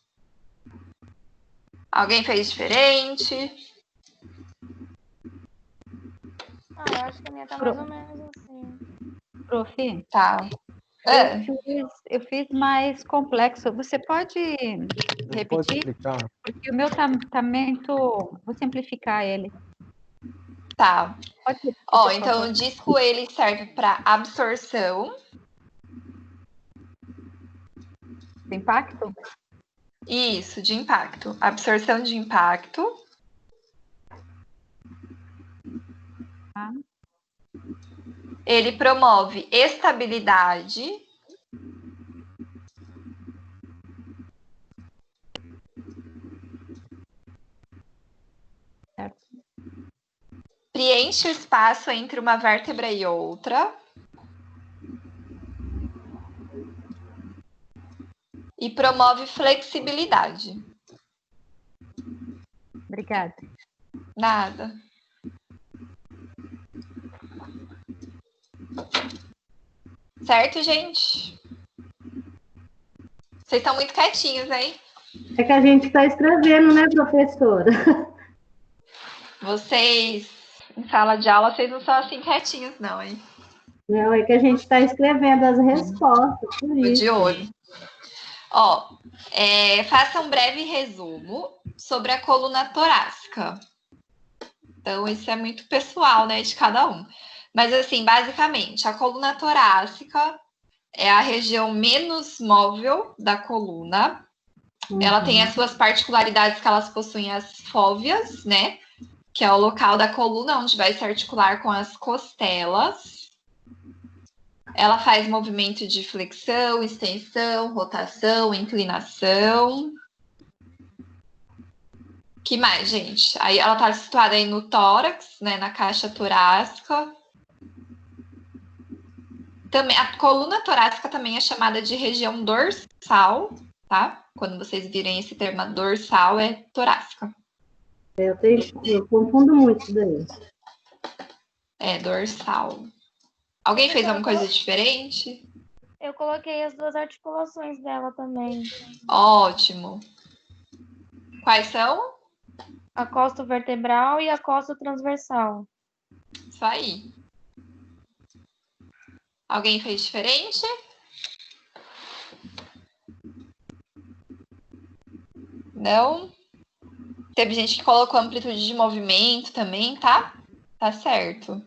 Alguém fez diferente? Eu acho que a minha tá mais ou menos assim. Prof. Tá. Eu fiz mais complexo. Você pode repetir? Pode explicar? Porque o meu tá muito... Vou simplificar ele. Tá. Pode repetir, Ó, por então favor. o disco ele serve para absorção. De impacto? Isso, de impacto. Absorção de impacto. Ah. Ele promove estabilidade. preenche o espaço entre uma vértebra e outra. E promove flexibilidade. Obrigada. Nada. Certo, gente? Vocês estão muito quietinhos, hein? É que a gente está escrevendo, né, professora? Vocês, em sala de aula, vocês não são assim quietinhos, não, hein? Não, é que a gente está escrevendo as respostas, por isso. De olho. Ó, faça um breve resumo sobre a coluna torácica. Então, isso é muito pessoal, né, de cada um. Mas, assim, basicamente, a coluna torácica é a região menos móvel da coluna. Ela tem as suas particularidades que elas possuem as fóveas, né? Que é o local da coluna onde vai se articular com as costelas. Ela faz movimento de flexão, extensão, rotação, inclinação. Que mais, gente? Aí ela está situada aí no tórax, né, na caixa torácica. Também, a coluna torácica também é chamada de região dorsal, tá? Quando vocês virem esse termo dorsal, é torácica. Eu confundo muito isso daí. É, dorsal. Alguém fez alguma coisa diferente? Eu coloquei as duas articulações dela também. Ótimo. Quais são? A costa vertebral e a costa transversal. Isso aí. Alguém fez diferente? Não? Teve gente que colocou amplitude de movimento também, tá? Tá certo.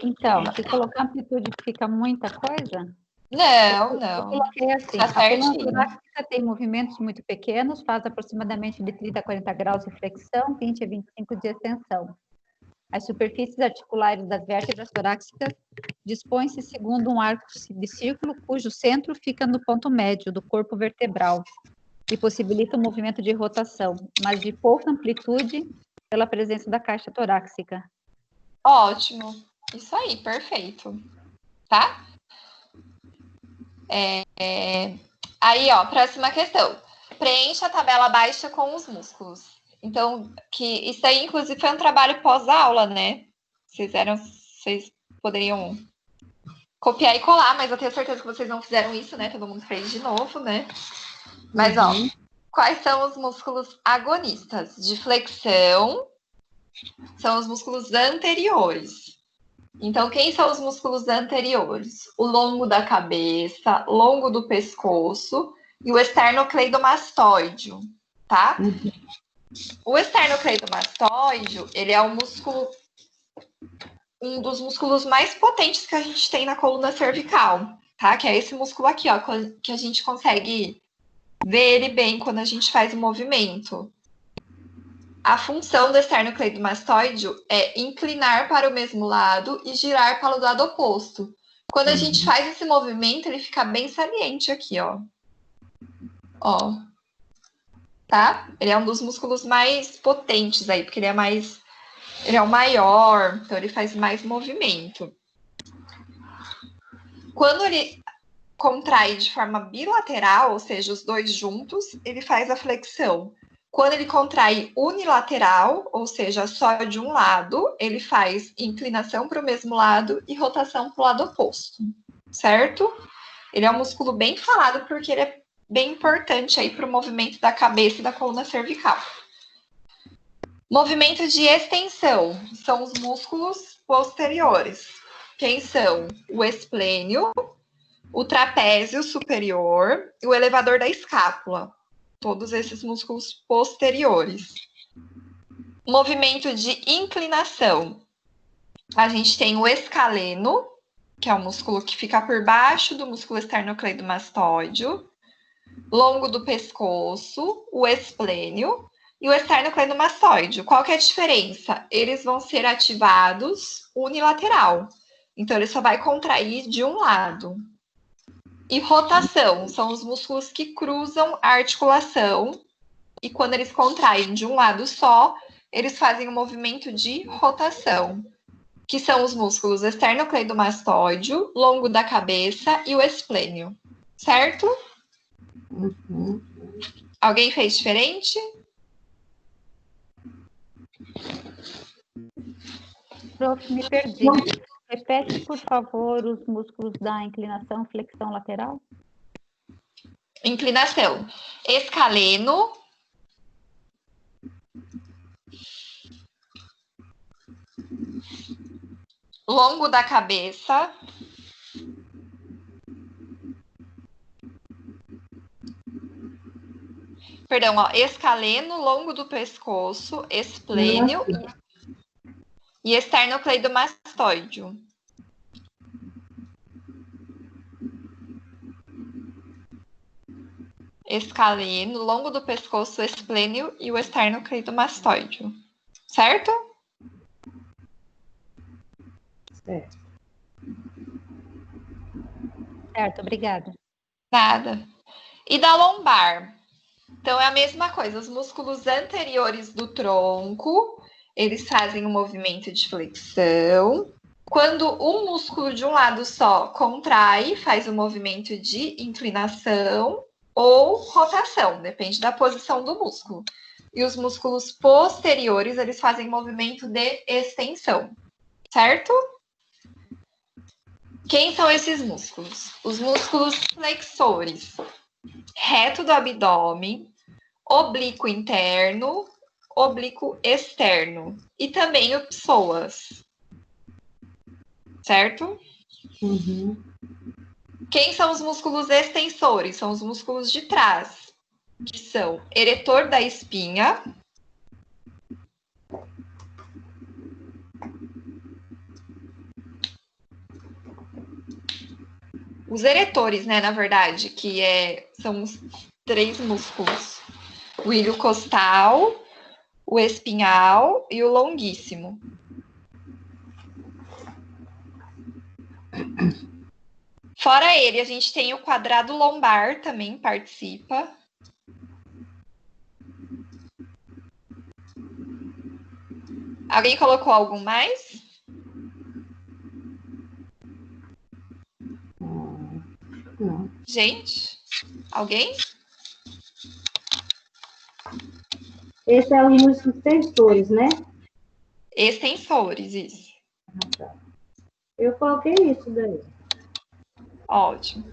Então, se colocar amplitude fica muita coisa? Não. Eu coloquei assim, Tá a coluna certinho. torácica tem movimentos muito pequenos, faz aproximadamente de 30 a 40 graus de flexão, 20 a 25 de extensão. As superfícies articulares das vértebras torácicas dispõem-se segundo um arco de círculo, cujo centro fica no ponto médio do corpo vertebral e possibilita o movimento de rotação, mas de pouca amplitude pela presença da caixa torácica. Ótimo. Isso aí, perfeito. Tá? Aí, ó, próxima questão. Preencha a tabela baixa com os músculos. Então, isso aí, inclusive, foi um trabalho pós-aula, né? Vocês poderiam copiar e colar, mas eu tenho certeza que vocês não fizeram isso, né? Todo mundo fez de novo, né? Mas, ó, quais são os músculos agonistas? De flexão, são os músculos anteriores. Então, quem são os músculos anteriores? O longo da cabeça, longo do pescoço e o esternocleidomastoideo, tá? O esternocleidomastoideo, ele é um dos músculos mais potentes que a gente tem na coluna cervical, tá? Que é esse músculo aqui, ó, que a gente consegue ver ele bem quando a gente faz o movimento. A função do esternocleidomastoideo é inclinar para o mesmo lado e girar para o lado oposto. Quando a gente faz esse movimento, ele fica bem saliente aqui, ó. Ó. Tá? Ele é um dos músculos mais potentes aí, porque ele é o maior, então ele faz mais movimento. Quando ele contrai de forma bilateral, ou seja, os dois juntos, ele faz a flexão. Quando ele contrai unilateral, ou seja, só de um lado, ele faz inclinação para o mesmo lado e rotação para o lado oposto, certo? Ele é um músculo bem falado porque ele é bem importante aí para o movimento da cabeça e da coluna cervical. Movimento de extensão são os músculos posteriores. Quem são? O esplênio, o trapézio superior e o elevador da escápula. Todos esses músculos posteriores. Movimento de inclinação. A gente tem o escaleno, que é o músculo que fica por baixo do músculo esternocleidomastoideo, longo do pescoço, o esplênio e o esternocleidomastoideo. Qual que é a diferença? Eles vão ser ativados unilateral. Então, ele só vai contrair de um lado. E rotação, são os músculos que cruzam a articulação e quando eles contraem de um lado só, eles fazem um movimento de rotação. que são os músculos esternocleidomastoide, longo da cabeça e o esplênio, certo? Alguém fez diferente? Prof, me perdi. Repete, por favor, os músculos da inclinação, flexão lateral. Inclinação. Escaleno. Longo da cabeça. Perdão, ó, escaleno, longo do pescoço, esplênio e esternocleidomastoide. Escaleno, longo do pescoço, esplênio e o esternocleidomastoide. Certo? Certo, obrigada. Nada. E da lombar? Então, é a mesma coisa. Os músculos anteriores do tronco, eles fazem um movimento de flexão. Quando um músculo de um lado só contrai, faz um movimento de inclinação ou rotação, depende da posição do músculo. E os músculos posteriores, eles fazem movimento de extensão, certo? Quem são esses músculos? Os músculos flexores. Reto do abdômen, oblíquo interno, oblíquo externo. E também o psoas. Certo? Quem são os músculos extensores? São os músculos de trás, que são eretor da espinha, os eretores, né, na verdade, que são os 3 músculos. O ilho costal, o espinhal e o longuíssimo. Fora ele, a gente tem o quadrado lombar, também participa. Alguém colocou algum mais? Não. Gente, alguém? Esse é os músculos extensores, né? Extensores, isso. Eu coloquei isso daí. Ótimo.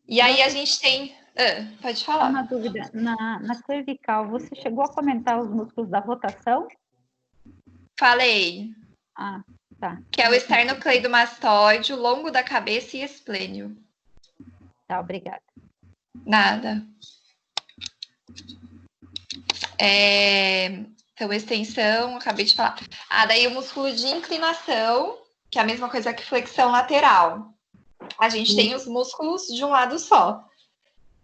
E aí a gente tem... pode falar. Uma dúvida. Na cervical, você chegou a comentar os músculos da rotação? Falei. Ah, tá. Que é o esternocleidomastoide, o longo da cabeça e esplênio. Tá, obrigada. Nada. Então, extensão, acabei de falar. Daí o músculo de inclinação, que é a mesma coisa que flexão lateral. A gente tem os músculos de um lado só,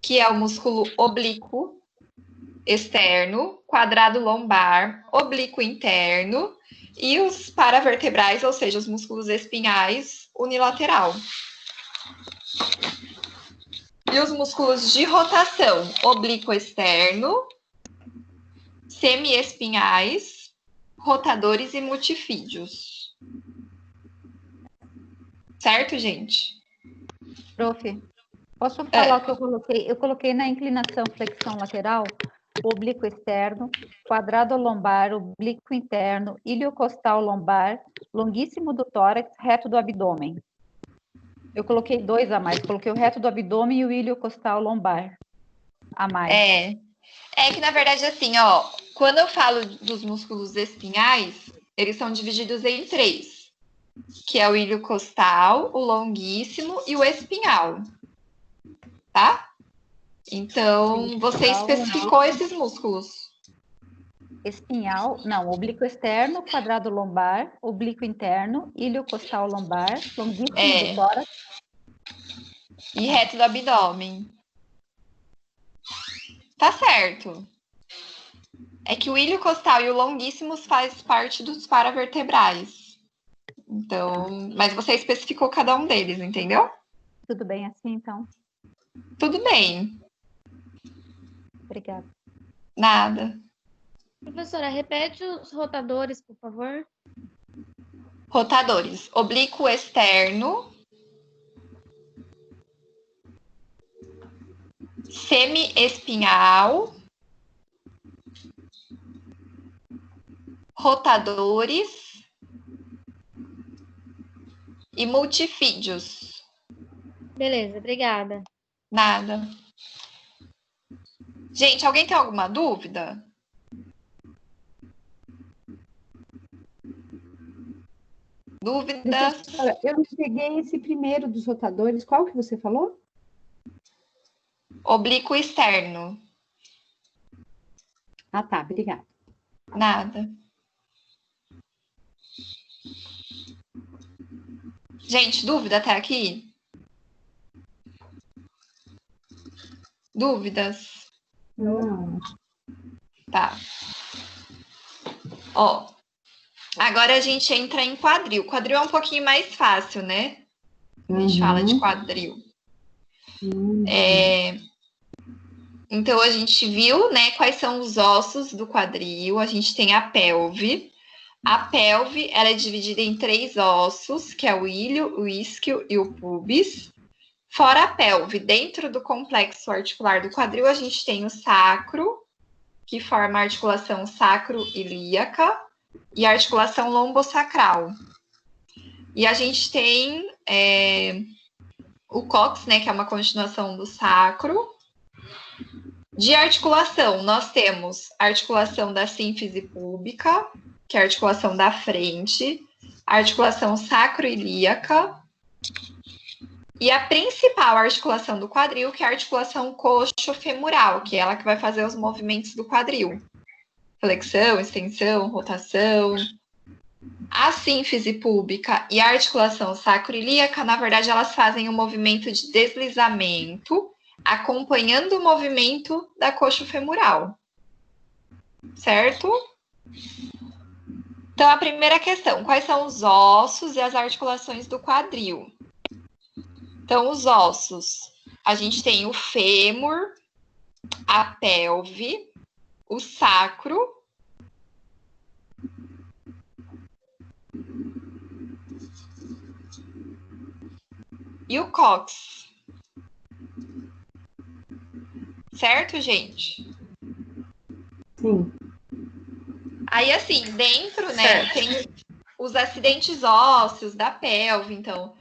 que é o músculo oblíquo externo, quadrado lombar, oblíquo interno e os paravertebrais, ou seja, os músculos espinhais unilateral. E os músculos de rotação, oblíquo externo, semiespinhais, rotadores e multifídios. Certo, gente? Prof, posso falar o que eu coloquei? Eu coloquei na inclinação flexão lateral, oblíquo externo, quadrado lombar, oblíquo interno, ilho costal lombar, longuíssimo do tórax, reto do abdômen. Eu coloquei 2 a mais, coloquei o reto do abdômen e o ilho costal lombar a mais. É que, na verdade, assim, ó, quando eu falo dos músculos espinhais, eles são divididos em 3, que é o ilho costal, o longuíssimo e o espinhal, tá? Então, você especificou esses músculos. Espinhal, não, oblíquo externo, quadrado lombar, oblíquo interno, ilho costal lombar, longuíssimo do tórax. E reto do abdômen. Tá certo. É que o ilho costal e o longuíssimos faz parte dos paravertebrais. Então, mas você especificou cada um deles, entendeu? Tudo bem assim, então? Tudo bem. Obrigada. Nada. Professora, repete os rotadores, por favor. Rotadores: oblíquo externo, semi-espinhal, rotadores e multifídios. Beleza, obrigada. Nada. Gente, alguém tem alguma dúvida? Dúvidas? Professora, eu não peguei esse primeiro dos rotadores. Qual que você falou? Oblíquo externo. Ah, tá. Obrigada. Nada. Gente, dúvida até aqui? Dúvidas? Não. Tá. Ó, agora a gente entra em quadril. Quadril é um pouquinho mais fácil, né? A gente fala de quadril. Então, a gente viu, né, quais são os ossos do quadril. A gente tem a pelve. A pelve, ela é dividida em 3 ossos, que é o ilho, o isquio e o pubis. Fora a pelve, dentro do complexo articular do quadril, a gente tem o sacro, que forma a articulação sacro-ilíaca, e a articulação lombosacral. E a gente tem o cóccix, né, que é uma continuação do sacro. De articulação, nós temos a articulação da sínfise púbica, que é a articulação da frente, a articulação sacro-ilíaca, e a principal articulação do quadril, que é a articulação coxo-femoral, que é ela que vai fazer os movimentos do quadril. Flexão, extensão, rotação. A sínfise púbica e a articulação sacro-ilíaca, na verdade, elas fazem um movimento de deslizamento, acompanhando o movimento da coxo-femoral. Certo? Então, a primeira questão, quais são os ossos e as articulações do quadril? Então, os ossos, a gente tem o fêmur, a pelve, o sacro e o cóccix. Certo, gente? Sim. Aí, assim, dentro, né, tem os acidentes ósseos da pelve. Então,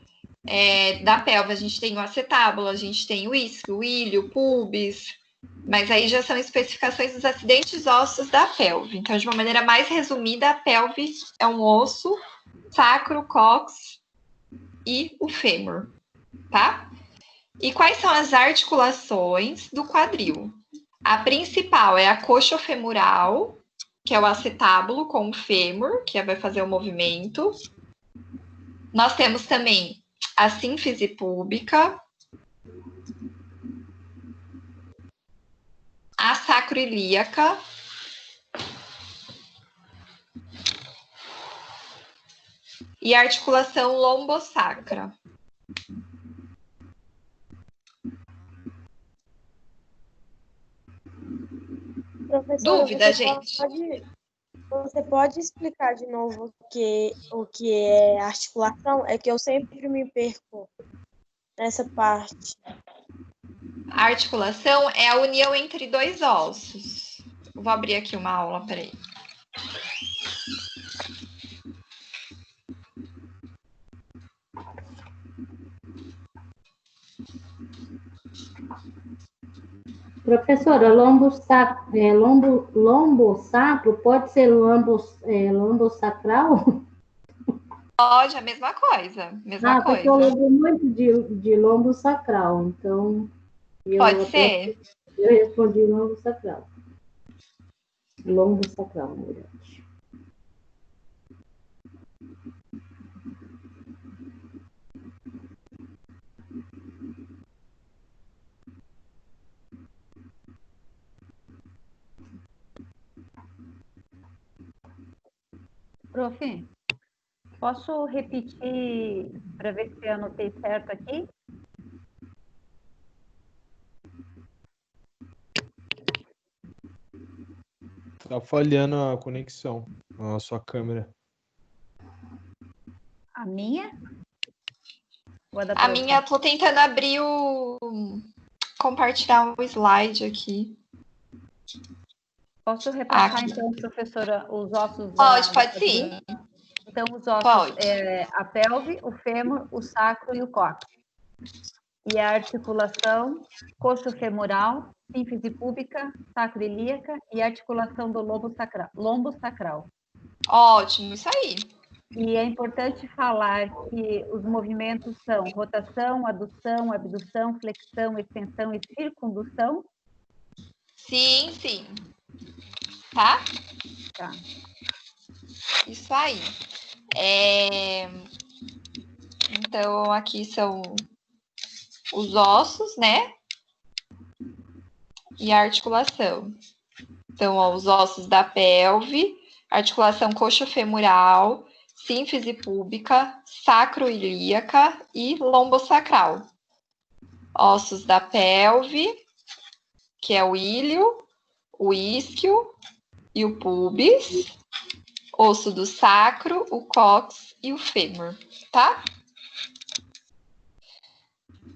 da pelve a gente tem o acetábulo, a gente tem o isquio, o ilho, o pubis, mas aí já são especificações dos acidentes ósseos da pelve. Então, de uma maneira mais resumida, a pelve é um osso, sacro, cóccix e o fêmur, tá? E quais são as articulações do quadril? A principal é a coxofemoral, que é o acetábulo com o fêmur, que vai fazer o movimento. Nós temos também a sínfise púbica, a sacroilíaca, e a articulação lombosacra. Professora, Dúvida, gente? Você pode explicar de novo o que é articulação? É que eu sempre me perco nessa parte. A articulação é a união entre 2 ossos. Eu vou abrir aqui uma aula, peraí. Professora, lombosacro pode ser lombosacral? Pode, a mesma coisa. Mesma coisa. Porque eu lembro muito de lombosacral, então... Pode ser. Eu respondi lombosacral. Lombosacral, na verdade. Prof, posso repetir para ver se eu anotei certo aqui? Tá falhando a conexão, a sua câmera. A minha? Ou da A minha, tô tentando abrir compartilhar o slide aqui. Posso repassar, Aqui. então, professora, os ossos? Pode sim. Então, os ossos Pode. A pelve, o fêmur, o sacro e o cóccix. E a articulação coxofemoral, sínfise púbica, sacroilíaca e articulação do lombo sacral. Ótimo, isso aí. E é importante falar que os movimentos são rotação, adução, abdução, flexão, extensão e circundução. Sim, sim. Tá? Tá. Isso aí. Então, aqui são os ossos, né? E a articulação. Então, ó, os ossos da pelve, articulação coxofemoral, sínfise púbica, sacroilíaca e lombosacral. Ossos da pelve, que é o ilho, o isquio e o pubis. Osso do sacro, o cóccix e o fêmur, tá?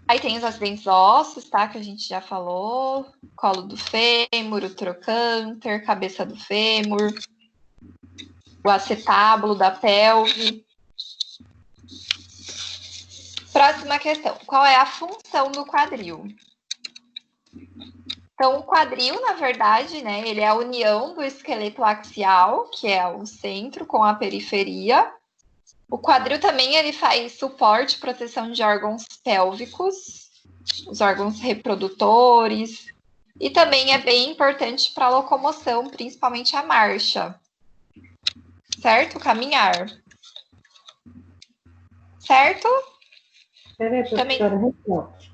Aí tem os acidentes ósseos, tá? Que a gente já falou. Colo do fêmur, o trocânter, cabeça do fêmur, o acetábulo da pelve. Próxima questão. Qual é a função do quadril? Então, o quadril, na verdade, né, ele é a união do esqueleto axial, que é o centro, com a periferia. O quadril também ele faz suporte e proteção de órgãos pélvicos, os órgãos reprodutores, e também é bem importante para a locomoção, principalmente a marcha. Certo? Caminhar. Certo? Peraí, professora, repete.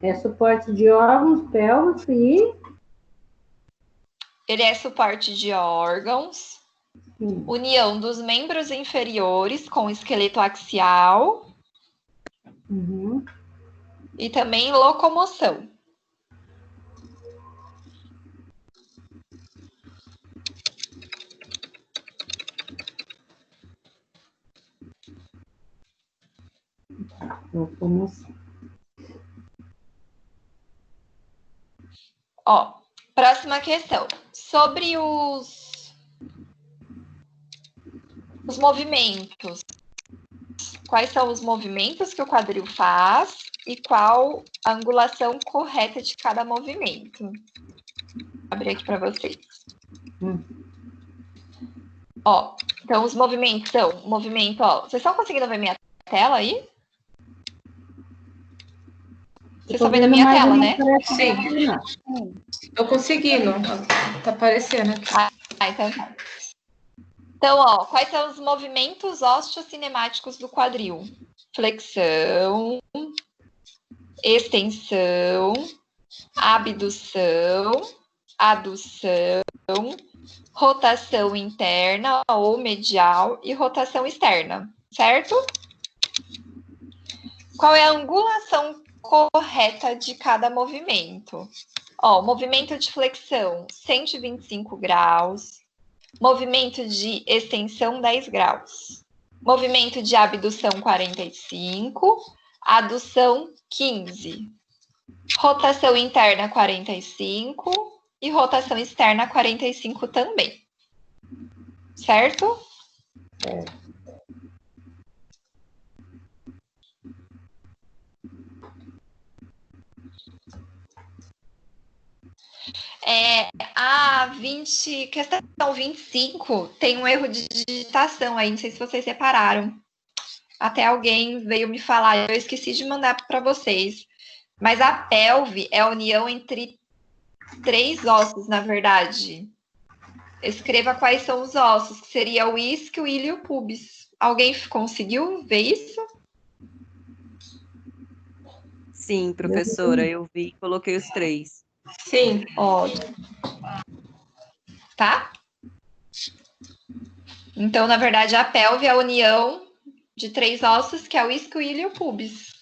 É suporte de órgãos pélvicos e... Ele é suporte de órgãos, união dos membros inferiores com o esqueleto axial e também locomoção. Locomoção. Ó, próxima questão. Sobre os movimentos. Quais são os movimentos que o quadril faz e qual a angulação correta de cada movimento? Vou abrir aqui para vocês. Ó, então os movimentos são, ó, vocês estão conseguindo ver minha tela aí? Vocês estão vendo a minha tela, né? Sim. Estou conseguindo. Tá aparecendo aqui. Então tá. Então, ó, quais são os movimentos osteocinemáticos do quadril? Flexão, extensão, abdução, adução, rotação interna ou medial e rotação externa, certo? Qual é a angulação correta de cada movimento? Ó, movimento de flexão, 125 graus. Movimento de extensão, 10 graus. Movimento de abdução, 45. Adução, 15. Rotação interna, 45. E rotação externa, 45 também. Certo? Questão 25 tem um erro de digitação aí, não sei se vocês separaram. Até alguém veio me falar, eu esqueci de mandar para vocês. Mas a pelve é a união entre 3 ossos, na verdade. Escreva quais são os ossos, que seria o isquio, o ilho e o pubis. Alguém conseguiu ver isso? Sim, professora, eu vi, coloquei os 3. Sim, ótimo. Tá? Então, na verdade, a pelve é a união de 3 ossos, que é o isquio, o ilho e o pubis.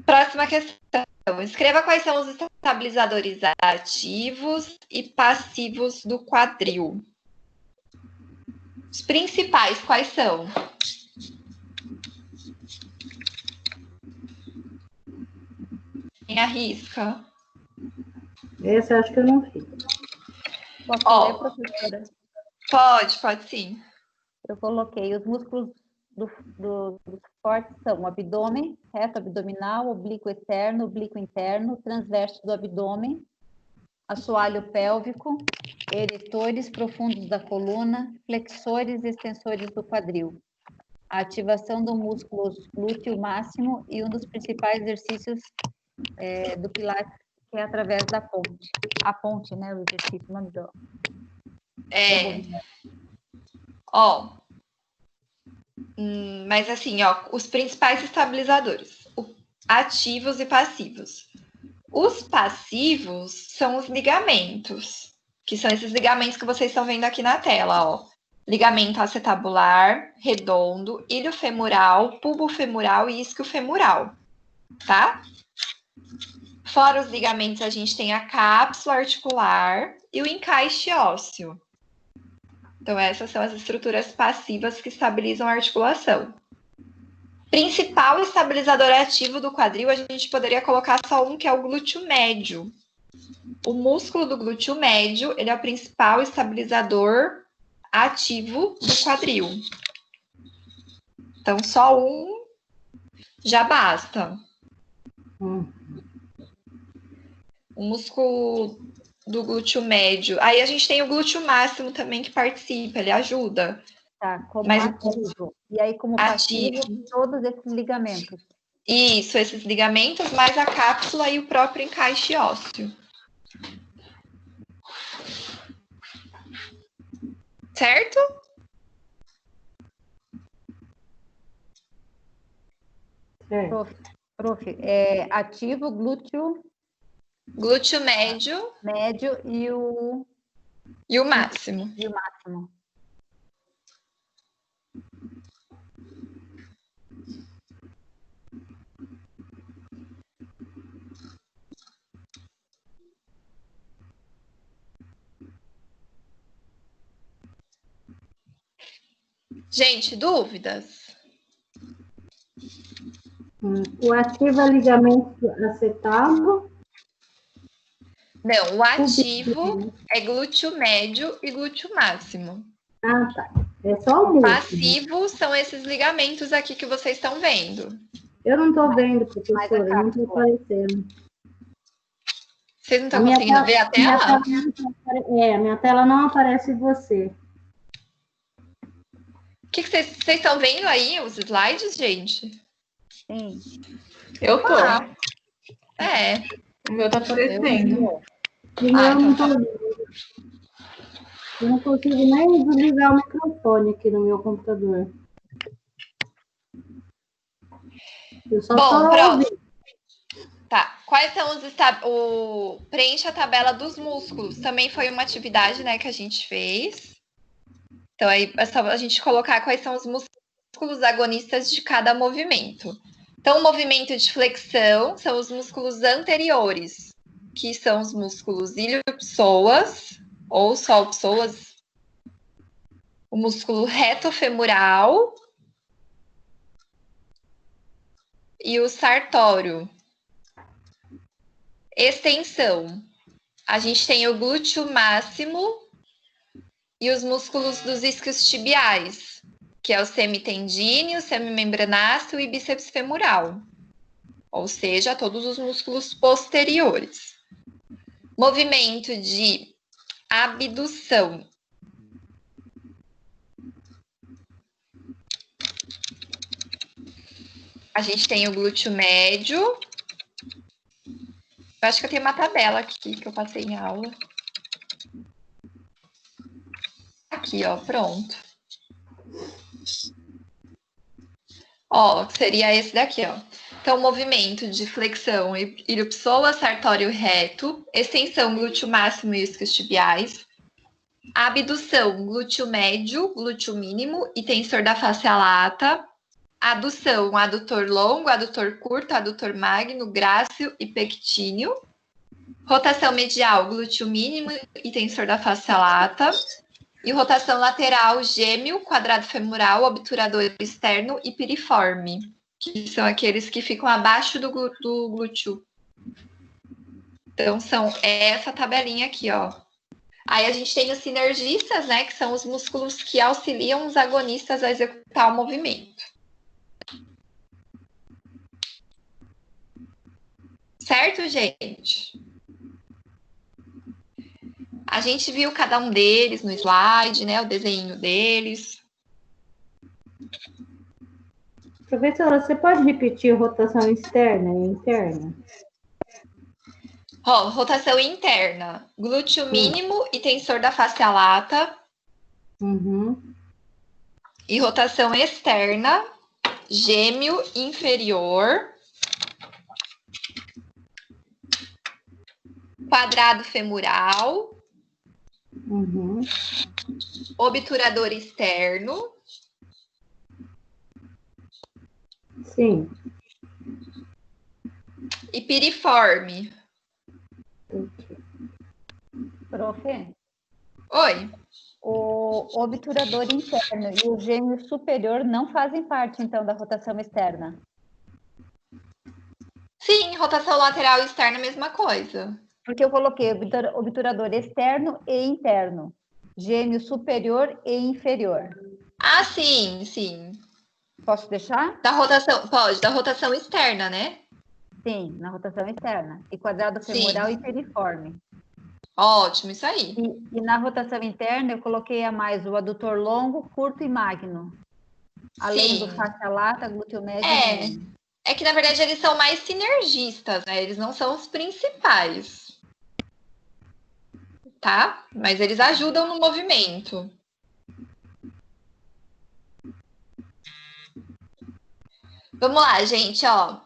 Próxima questão. Escreva quais são os estabilizadores ativos e passivos do quadril. Os principais, quais são? Quem arrisca? Esse eu acho que eu não fiz. Posso ler, professora? Pode sim. Eu coloquei os músculos do suporte são o abdômen, reto abdominal, oblíquo externo, oblíquo interno, transverso do abdômen, assoalho pélvico, eretores profundos da coluna, flexores e extensores do quadril. A ativação do músculo glúteo máximo e um dos principais exercícios do Pilates, que é através da ponte. A ponte, né? O exercício, o nome do... Mas assim, os principais estabilizadores, ativos e passivos. Os passivos são os ligamentos, que são esses ligamentos que vocês estão vendo aqui na tela, ligamento acetabular, redondo, iliofemoral, pubofemoral e isquiofemoral, tá? Fora os ligamentos, a gente tem a cápsula articular e o encaixe ósseo. Então, essas são as estruturas passivas que estabilizam a articulação. Principal estabilizador ativo do quadril, a gente poderia colocar só um, que é o glúteo médio. O músculo do glúteo médio, ele é o principal estabilizador ativo do quadril. Então, só um já basta. O músculo do glúteo médio. Aí a gente tem o glúteo máximo também que participa, ele ajuda. Tá, como ativo. E aí, como passivo, todos esses ligamentos. Isso, esses ligamentos, mais a cápsula e o próprio encaixe ósseo. Certo? Prof, ativo, glúteo... Glúteo médio. Médio e o... E o máximo. E o máximo. Gente, dúvidas? O ativo é ligamento acetado? Não, o ativo é glúteo médio e glúteo máximo. Ah, tá. É só o músculo. Passivo são esses ligamentos aqui que vocês estão vendo. Eu não estou vendo, professora, não está aparecendo. Vocês não estão conseguindo ver a tela? A minha tela não aparece você. O que vocês estão vendo aí, os slides, gente? Sim. Eu tô. O meu tá aparecendo. Eu não consigo nem desligar o microfone aqui no meu computador. Eu só Bom, pronto. Tá. Quais são preencha a tabela dos músculos. Também foi uma atividade, né, que a gente fez. Então, aí é só a gente colocar quais são os músculos agonistas de cada movimento. Então, o movimento de flexão são os músculos anteriores, que são os músculos iliopsoas, ou só psoas, o músculo retofemoral e o sartório. Extensão. A gente tem o glúteo máximo e os músculos dos isquios tibiais, que é o semitendíneo, semimembranáceo e bíceps femoral. Ou seja, todos os músculos posteriores. Movimento de abdução. A gente tem o glúteo médio. Eu acho que eu tenho uma tabela aqui que eu passei em aula. Aqui, ó, pronto. Ó, seria esse daqui, ó. Então, movimento de flexão iliopsoa, sartório reto, extensão glúteo máximo e isquios tibiais, abdução glúteo médio, glúteo mínimo e tensor da fáscia lata, adução adutor longo, adutor curto, adutor magno, grácil e pectíneo, Rotação medial, glúteo mínimo e tensor da face lata. E rotação lateral, gêmeo, quadrado femoral, obturador externo e piriforme, que são aqueles que ficam abaixo do glúteo. Então, são essa tabelinha aqui, ó. Aí a gente tem os sinergistas, né, que são os músculos que auxiliam os agonistas a executar o movimento. Certo, gente? A gente viu cada um deles no slide, né, o desenho deles. Professora, você pode repetir rotação externa e interna? Ó, rotação interna, glúteo mínimo e tensor da face lata. E rotação externa, gêmeo inferior, quadrado femoral, obturador externo. Sim. E piriforme. Prof. Oi. O obturador interno e o gêmeo superior não fazem parte, então, da rotação externa? Sim, rotação lateral e externa, mesma coisa. Porque eu coloquei obturador externo e interno, gêmeo superior e inferior. Ah, sim, sim. Posso deixar? Da rotação, pode, da rotação externa, né? Sim, na rotação externa. E quadrado femoral e piriforme. Ótimo, isso aí. E na rotação interna eu coloquei a mais o adutor longo, curto e magno. Além do face lata, glúteo médio e gêmeo. É que, na verdade, eles são mais sinergistas, né? Eles não são os principais. Tá? Mas eles ajudam no movimento. Vamos lá, gente, ó.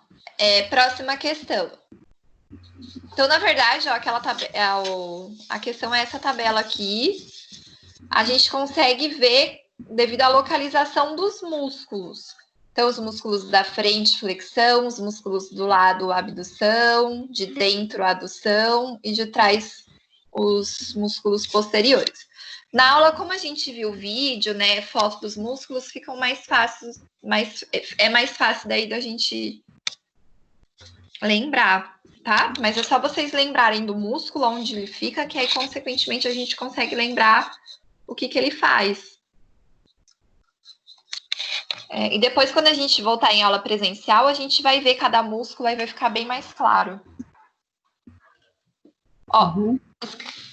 Próxima questão. Então, na verdade, ó, a questão é essa tabela aqui. A gente consegue ver devido à localização dos músculos. Então, os músculos da frente, flexão, os músculos do lado, abdução, de dentro, adução, e de trás, os músculos posteriores. Na aula, como a gente viu o vídeo, né, foto dos músculos, ficam mais fáceis, é mais fácil daí da gente lembrar, tá? Mas é só vocês lembrarem do músculo, onde ele fica, que aí, consequentemente, a gente consegue lembrar o que ele faz. E depois, quando a gente voltar em aula presencial, a gente vai ver cada músculo e vai ficar bem mais claro. Ó,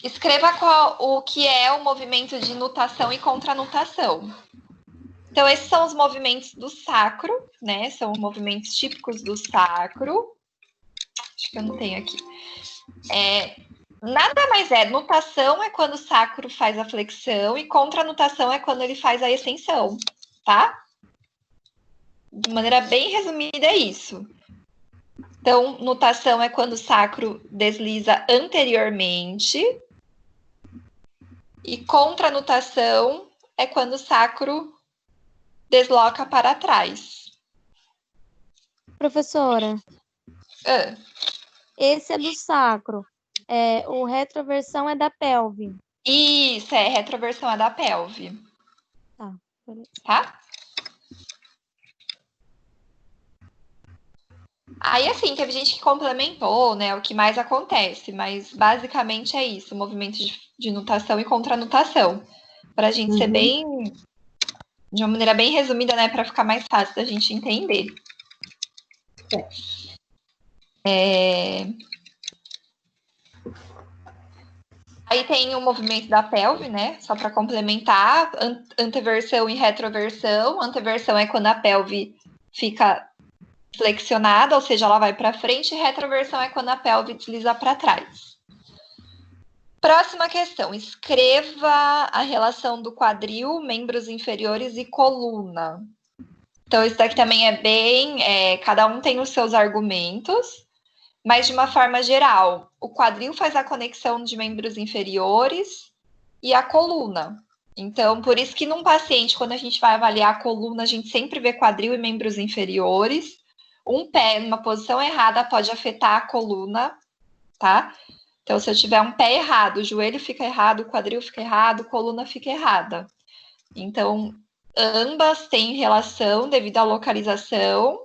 escreva o que é o movimento de nutação e contranutação. Então, esses são os movimentos do sacro, né? São os movimentos típicos do sacro. Acho que eu não tenho aqui. Nada mais nutação é quando o sacro faz a flexão e contranutação é quando ele faz a extensão, tá? De maneira bem resumida, é isso. Então, nutação é quando o sacro desliza anteriormente. E contranutação é quando o sacro desloca para trás. Professora, esse é do sacro. O retroversão é da pelve. Isso, retroversão é da pelve. Tá, beleza. Tá? Aí, assim, teve gente que complementou, né, o que mais acontece, mas basicamente é isso, movimento de nutação e contranutação, para a gente ser bem, de uma maneira bem resumida, né, para ficar mais fácil da gente entender. Aí tem o movimento da pelve, né, só para complementar, anteversão e retroversão. Anteversão é quando a pelve fica flexionada, ou seja, ela vai para frente, e retroversão é quando a pelve desliza para trás. Próxima questão, escreva a relação do quadril, membros inferiores e coluna. Então, isso daqui também é bem, cada um tem os seus argumentos, mas de uma forma geral, o quadril faz a conexão de membros inferiores e a coluna. Então, por isso que num paciente, quando a gente vai avaliar a coluna, a gente sempre vê quadril e membros inferiores. Um pé numa posição errada pode afetar a coluna, tá? Então, se eu tiver um pé errado, o joelho fica errado, o quadril fica errado, a coluna fica errada. Então, ambas têm relação devido à localização,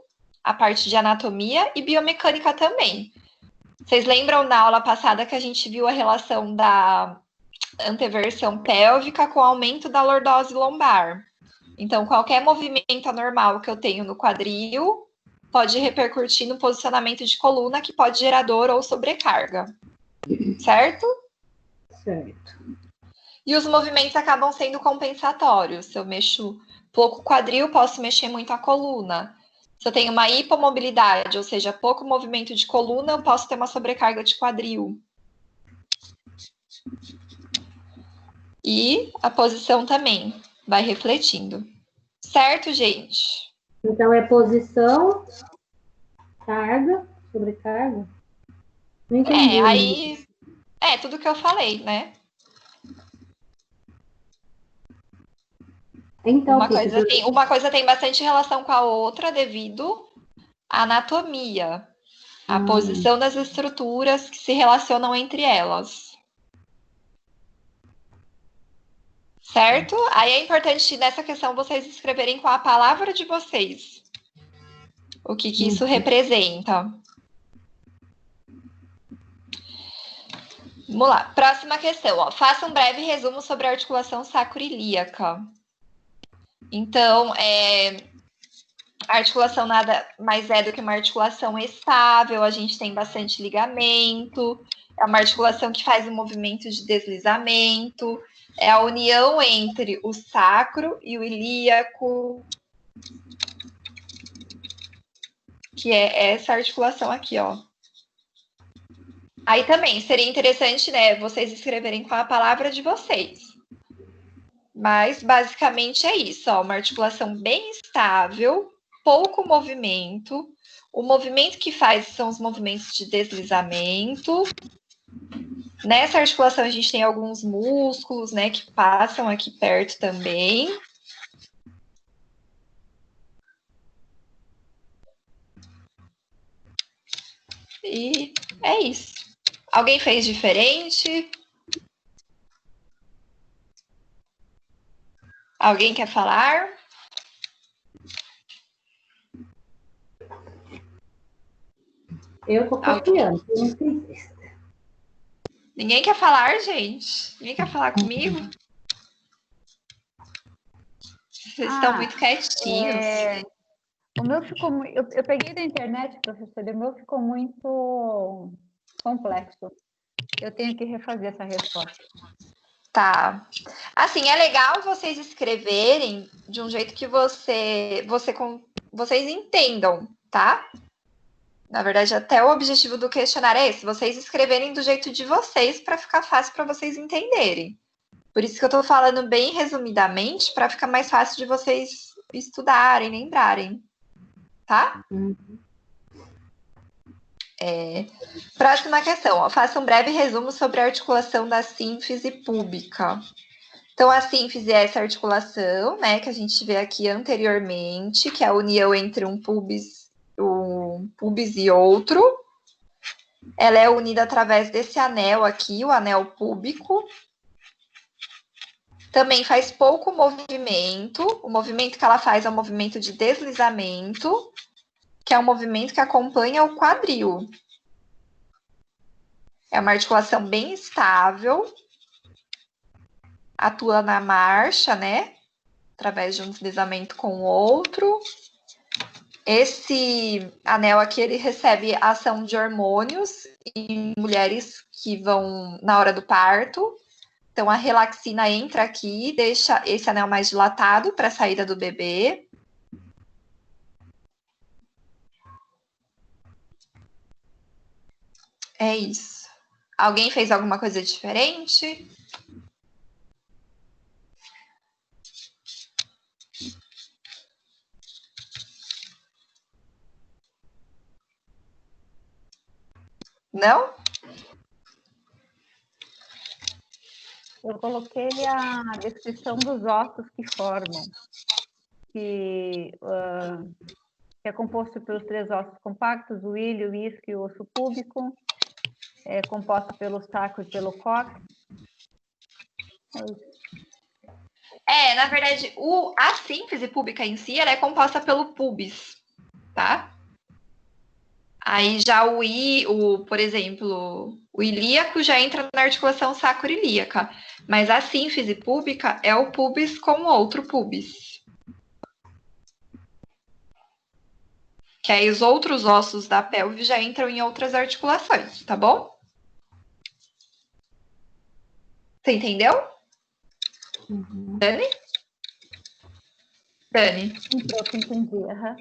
a parte de anatomia e biomecânica também. Vocês lembram na aula passada que a gente viu a relação da anteversão pélvica com o aumento da lordose lombar? Então, qualquer movimento anormal que eu tenho no quadril pode repercutir no posicionamento de coluna, que pode gerar dor ou sobrecarga. Certo? Certo. E os movimentos acabam sendo compensatórios. Se eu mexo pouco o quadril, posso mexer muito a coluna. Se eu tenho uma hipomobilidade, ou seja, pouco movimento de coluna, eu posso ter uma sobrecarga de quadril. E a posição também vai refletindo. Certo, gente? Então, é posição, carga, sobrecarga? Não entendi. Aí... tudo que eu falei, né? Então, uma coisa tem bastante relação com a outra devido à anatomia, a posição das estruturas que se relacionam entre elas. Certo? Aí é importante nessa questão vocês escreverem com a palavra de vocês o que isso representa. Vamos lá, próxima questão. Ó. Faça um breve resumo sobre a articulação sacroiliaca. Então, a articulação nada mais é do que uma articulação estável, a gente tem bastante ligamento, é uma articulação que faz um movimento de deslizamento, é a união entre o sacro e o ilíaco, que é essa articulação aqui, ó. Aí também seria interessante, né, vocês escreverem com a palavra de vocês. Mas, basicamente, é isso, ó, uma articulação bem estável, pouco movimento. O movimento que faz são os movimentos de deslizamento. Nessa articulação, a gente tem alguns músculos, né, que passam aqui perto também. E é isso. Alguém fez diferente? Alguém quer falar? Eu tô copiando, eu não fiz isso. Ninguém quer falar, gente? Ninguém quer falar comigo? Vocês estão muito quietinhos. O meu ficou muito... Eu peguei da internet, professor, o meu ficou muito complexo. Eu tenho que refazer essa resposta. Tá. Assim, é legal vocês escreverem de um jeito que vocês entendam, tá? Na verdade, até o objetivo do questionário é esse, vocês escreverem do jeito de vocês para ficar fácil para vocês entenderem. Por isso que eu estou falando bem resumidamente, para ficar mais fácil de vocês estudarem, lembrarem. Tá? Próxima questão. Ó. Faça um breve resumo sobre a articulação da sínfise púbica. Então, a sínfise é essa articulação, né, que a gente vê aqui anteriormente, que é a união entre um pubis e outro. Ela é unida através desse anel aqui, o anel púbico. Também faz pouco movimento. O movimento que ela faz é um movimento de deslizamento, que é um movimento que acompanha o quadril. É uma articulação bem estável, atua na marcha, né? Através de um deslizamento com o outro. Esse anel aqui, ele recebe a ação de hormônios em mulheres que vão na hora do parto. Então, a relaxina entra aqui, deixa esse anel mais dilatado para a saída do bebê. É isso. Alguém fez alguma coisa diferente? Não? Eu coloquei a descrição dos ossos que formam, que é composto pelos 3 ossos compactos, o ilho, o isco e o osso púbico. é composta pelo sacro e pelo cóccix. Na verdade, a sínfise púbica em si, ela é composta pelo pubis, tá? Aí já por exemplo, o ilíaco já entra na articulação sacroiliaca, mas a sínfise púbica é o pubis com outro pubis. Que aí os outros ossos da pelve já entram em outras articulações, tá bom? Você entendeu? Dani? Dani? Entendi. Uhum.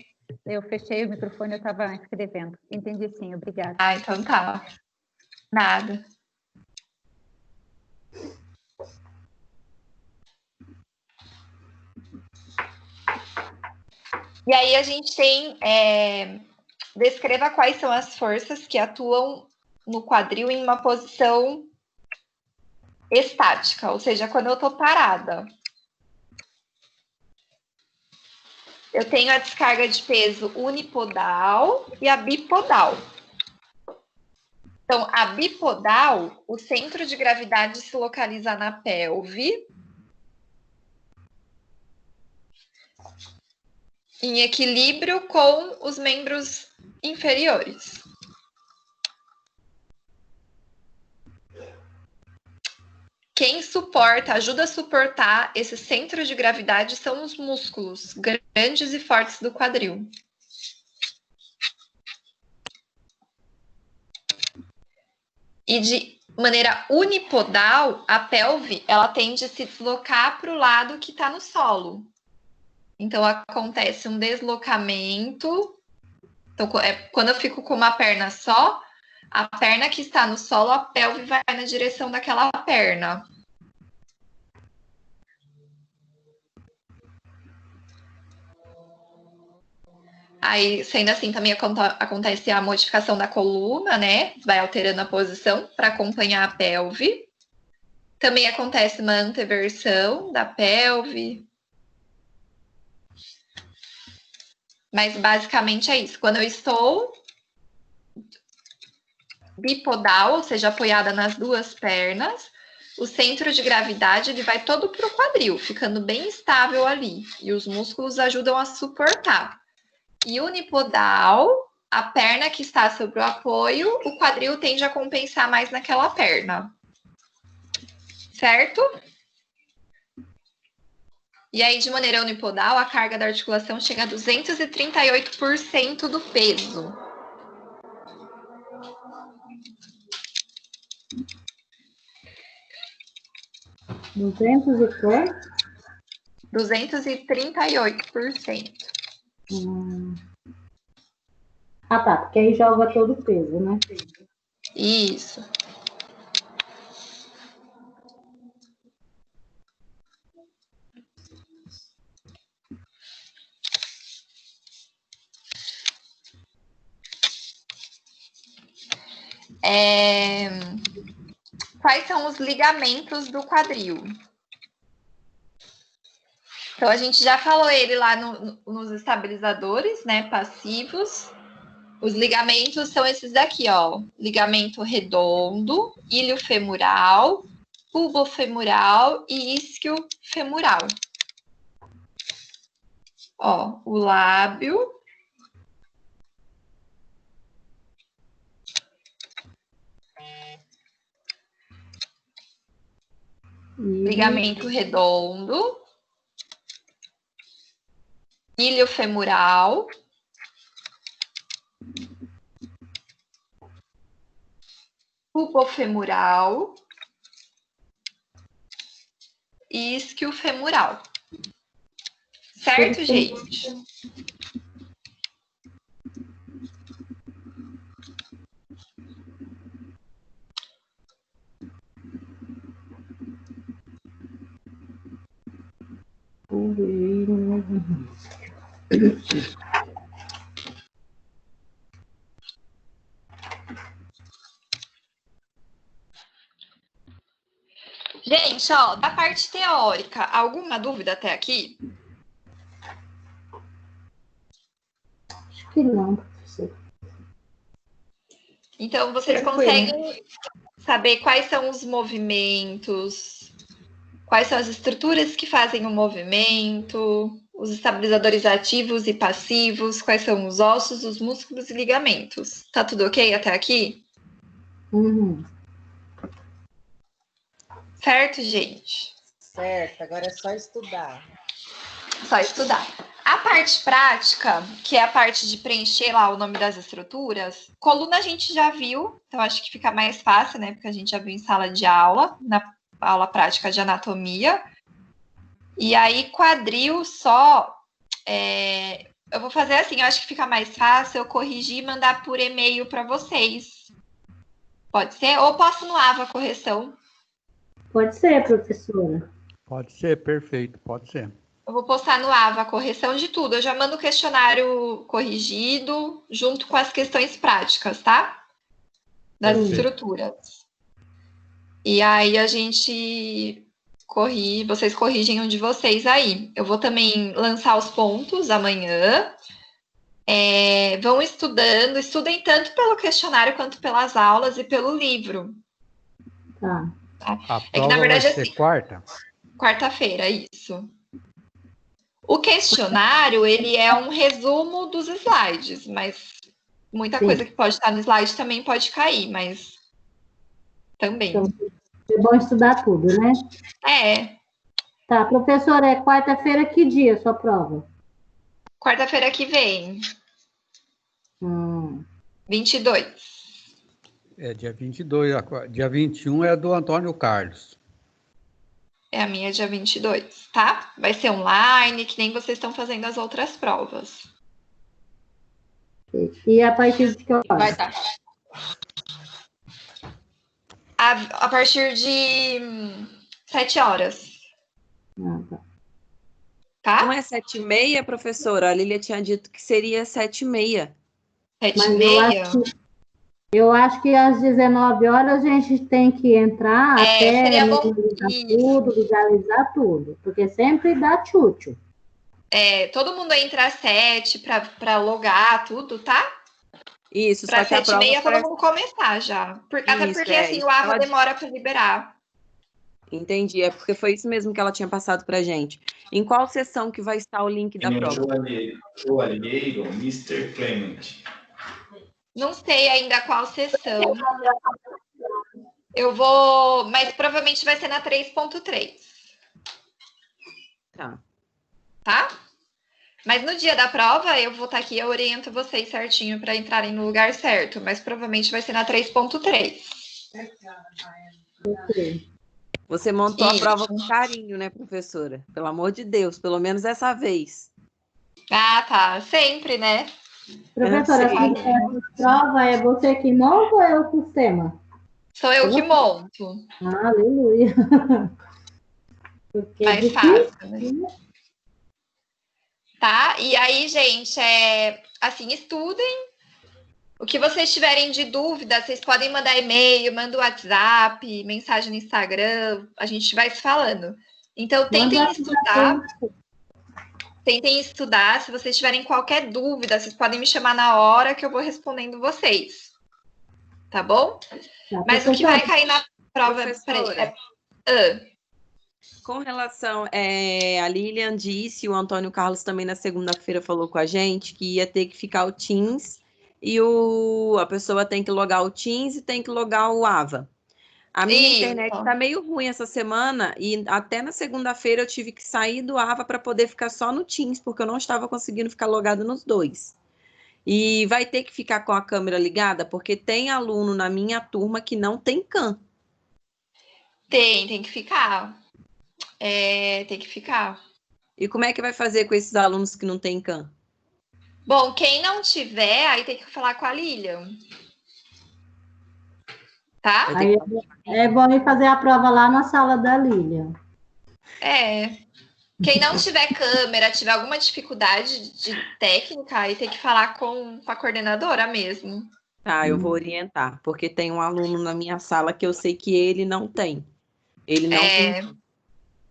Eu fechei o microfone, eu estava escrevendo. Entendi sim, obrigada. Então tá. Nada. E aí a gente tem... descreva quais são as forças que atuam no quadril em uma posição estática, ou seja, quando eu tô parada. Eu tenho a descarga de peso unipodal e a bipodal. Então, a bipodal, o centro de gravidade se localiza na pelve, em equilíbrio com os membros inferiores. Quem ajuda a suportar esse centro de gravidade são os músculos grandes e fortes do quadril. E de maneira unipodal, a pelve, ela tende a se deslocar para o lado que está no solo. Então, acontece um deslocamento. Então, quando eu fico com uma perna só, a perna que está no solo, a pelve vai na direção daquela perna. Aí, sendo assim, também acontece a modificação da coluna, né? Vai alterando a posição para acompanhar a pelve. Também acontece uma anteversão da pelve. Mas, basicamente, é isso. Quando eu estou bipodal, ou seja, apoiada nas duas pernas, o centro de gravidade ele vai todo para o quadril, ficando bem estável ali. E os músculos ajudam a suportar. E unipodal, a perna que está sobre o apoio, o quadril tende a compensar mais naquela perna. Certo? E aí, de maneira unipodal, a carga da articulação chega a 238% do peso. E quanto? 238%. Ah, tá, porque aí joga todo o peso, né? Isso. Quais são os ligamentos do quadril? Então, a gente já falou ele lá nos estabilizadores, né, passivos. Os ligamentos são esses daqui, ó. Ligamento redondo, ilho-femoral, pubofemoral e isquio-femoral. Ó, o lábio. Ligamento redondo. Ilho-femoral. Pubofemoral. E isquiofemoral. Certo, gente? Gente, ó, da parte teórica, alguma dúvida até aqui? Acho que não, professor. Então, vocês conseguem saber quais são os movimentos, quais são as estruturas que fazem o movimento, os estabilizadores ativos e passivos, quais são os ossos, os músculos e ligamentos. Tá tudo ok até aqui? Certo, gente? Certo, agora é só estudar. Só estudar. A parte prática, que é a parte de preencher lá o nome das estruturas, coluna a gente já viu, então acho que fica mais fácil, né? Porque a gente já viu em sala de aula, na aula prática de anatomia. E aí, quadril só, eu vou fazer assim, eu acho que fica mais fácil eu corrigir e mandar por e-mail para vocês. Pode ser? Ou posso no AVA correção? Pode ser, professora. Pode ser, perfeito, pode ser. Eu vou postar no AVA a correção de tudo. Eu já mando o questionário corrigido junto com as questões práticas, tá? Das estruturas. E aí a gente vocês corrigem um de vocês aí. Eu vou também lançar os pontos amanhã. Vão estudando, estudem tanto pelo questionário quanto pelas aulas e pelo livro. Tá. A que, prova na verdade, vai ser quarta? Quarta-feira, isso. O questionário, ele é um resumo dos slides, mas muita coisa que pode estar no slide também pode cair, mas também. Então, é bom estudar tudo, né? Tá, professora, é quarta-feira que dia a sua prova? Quarta-feira que vem. 22. É dia 22, dia 21 é do Antônio Carlos. É a minha dia 22, tá? Vai ser online, que nem vocês estão fazendo as outras provas. E a partir de que hora? Vai estar. A partir de 7 horas. Tá? Não é 7h30, professora? A Lília tinha dito que seria 7h30. 7h30? Eu acho que às 19 horas a gente tem que entrar até visualizar tudo, porque sempre dá tchutchu. Todo mundo entra às 7 para logar tudo, tá? Isso, para só que 7h30 todo mundo começar já. Até porque assim, o AVA demora para liberar. Entendi, é porque foi isso mesmo que ela tinha passado pra gente. Em qual sessão que vai estar o link da prova? Joalheiro, Mr. Clement. Não sei ainda qual sessão. Eu vou... Mas provavelmente vai ser na 3.3. Tá? Mas no dia da prova, eu vou estar aqui, eu oriento vocês certinho para entrarem no lugar certo. Mas provavelmente vai ser na 3.3. Você montou a prova com carinho, né, professora? Pelo amor de Deus, pelo menos dessa vez. Ah, tá. Sempre, né? Professora, a prova é você que monta ou é o sistema? Sou eu que monto. Aleluia. Mais fácil, né? Tá? E aí, gente, assim, estudem. O que vocês tiverem de dúvida, vocês podem mandar e-mail, manda o WhatsApp, mensagem no Instagram, a gente vai se falando. Então, tentem estudar. Tentem estudar. Se vocês tiverem qualquer dúvida, vocês podem me chamar na hora que eu vou respondendo vocês. Tá bom? Mas o que vai cair na prova... Com relação... a Lilian disse, o Antônio Carlos também na segunda-feira falou com a gente, que ia ter que ficar o Teams e a pessoa tem que logar o Teams e tem que logar o AVA. A minha internet está meio ruim essa semana e até na segunda-feira eu tive que sair do AVA para poder ficar só no Teams, porque eu não estava conseguindo ficar logado nos dois. E vai ter que ficar com a câmera ligada, porque tem aluno na minha turma que não tem CAM. Tem que ficar. Tem que ficar. E como é que vai fazer com esses alunos que não tem CAM? Bom, quem não tiver, aí tem que falar com a Lilian. Tá? Aí é bom ir fazer a prova lá na sala da Lilian. Quem não tiver câmera, tiver alguma dificuldade de técnica, aí tem que falar com a coordenadora mesmo. Tá, eu vou orientar, porque tem um aluno na minha sala que eu sei que ele não tem. Ele não tem.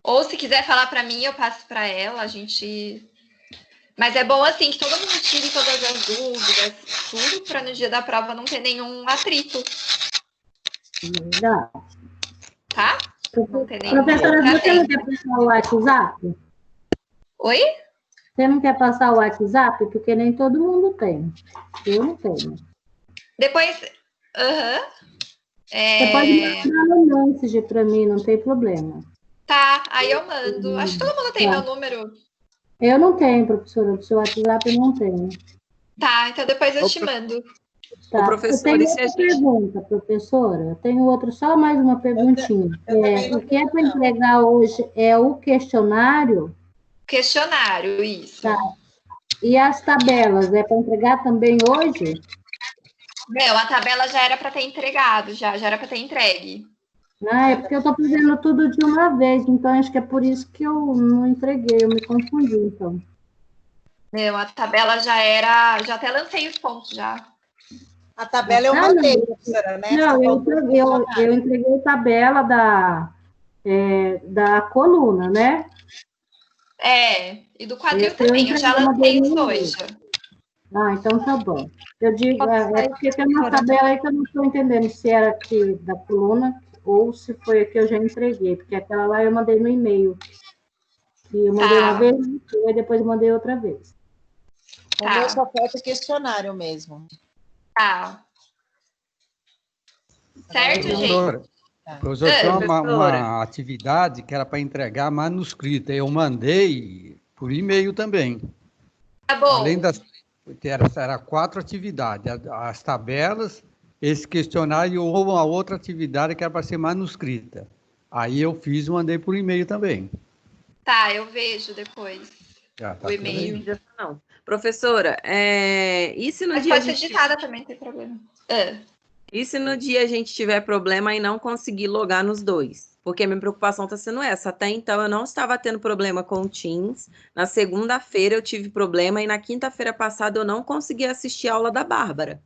Ou se quiser falar para mim, eu passo para ela, a gente Mas é bom, assim, que todo mundo tire todas as dúvidas, tudo, para no dia da prova não ter nenhum atrito. Verdade. Tá? Não ter nenhum Professora, você não atrito. quer passar o WhatsApp? Oi? Você não quer passar o WhatsApp? Porque nem todo mundo tem. Eu não tenho. Depois... Você pode mandar no message para mim, não tem problema. Tá, aí eu mando. Acho que todo mundo tem meu número. Eu não tenho, professora. O seu WhatsApp eu não tenho. Tá, então depois eu te mando. Tá. Ô, professora, eu tenho e se a outra gente- pergunta, professora. Eu tenho outra, só mais uma perguntinha. O que é para entregar hoje é o questionário? Questionário, isso. Tá. E as tabelas, é para entregar também hoje? Não, a tabela já era para ter entregado, já era para ter entregue. Ah, é porque eu estou fazendo tudo de uma vez, então acho que é por isso que eu não entreguei, eu me confundi, então. Não, a tabela já era, já até lancei os pontos já. A tabela eu Ah, mandei, não. professora, né? Não, Só eu entreguei a tabela da coluna, né? E do quadril Esse eu também, eu já entreguei uma lancei os vez. dois. Ah, então tá bom. Eu digo, é porque tem uma tabela aí que eu não estou entendendo se era aqui da coluna ou se foi a que eu já entreguei, porque aquela lá eu mandei no e-mail. Que eu mandei uma vez e depois mandei outra vez. O meu só falta questionário mesmo. Tá. Certo, Professora, gente? professor, tinha uma atividade que era para entregar manuscrita. Eu mandei por e-mail também. Tá bom. Além das... Era 4 atividades. As tabelas, esse questionário ou uma outra atividade que era para ser manuscrita. Aí eu fiz e mandei por e-mail também. Tá, eu vejo depois Já, tá o e-mail. Não. Professora, e se no Mas dia pode a ser gente... digitada também, não tem problema. E se no dia a gente tiver problema e não conseguir logar nos dois? Porque a minha preocupação está sendo essa. Até então, eu não estava tendo problema com o Teams. Na segunda-feira, eu tive problema. E na quinta-feira passada, eu não consegui assistir a aula da Bárbara.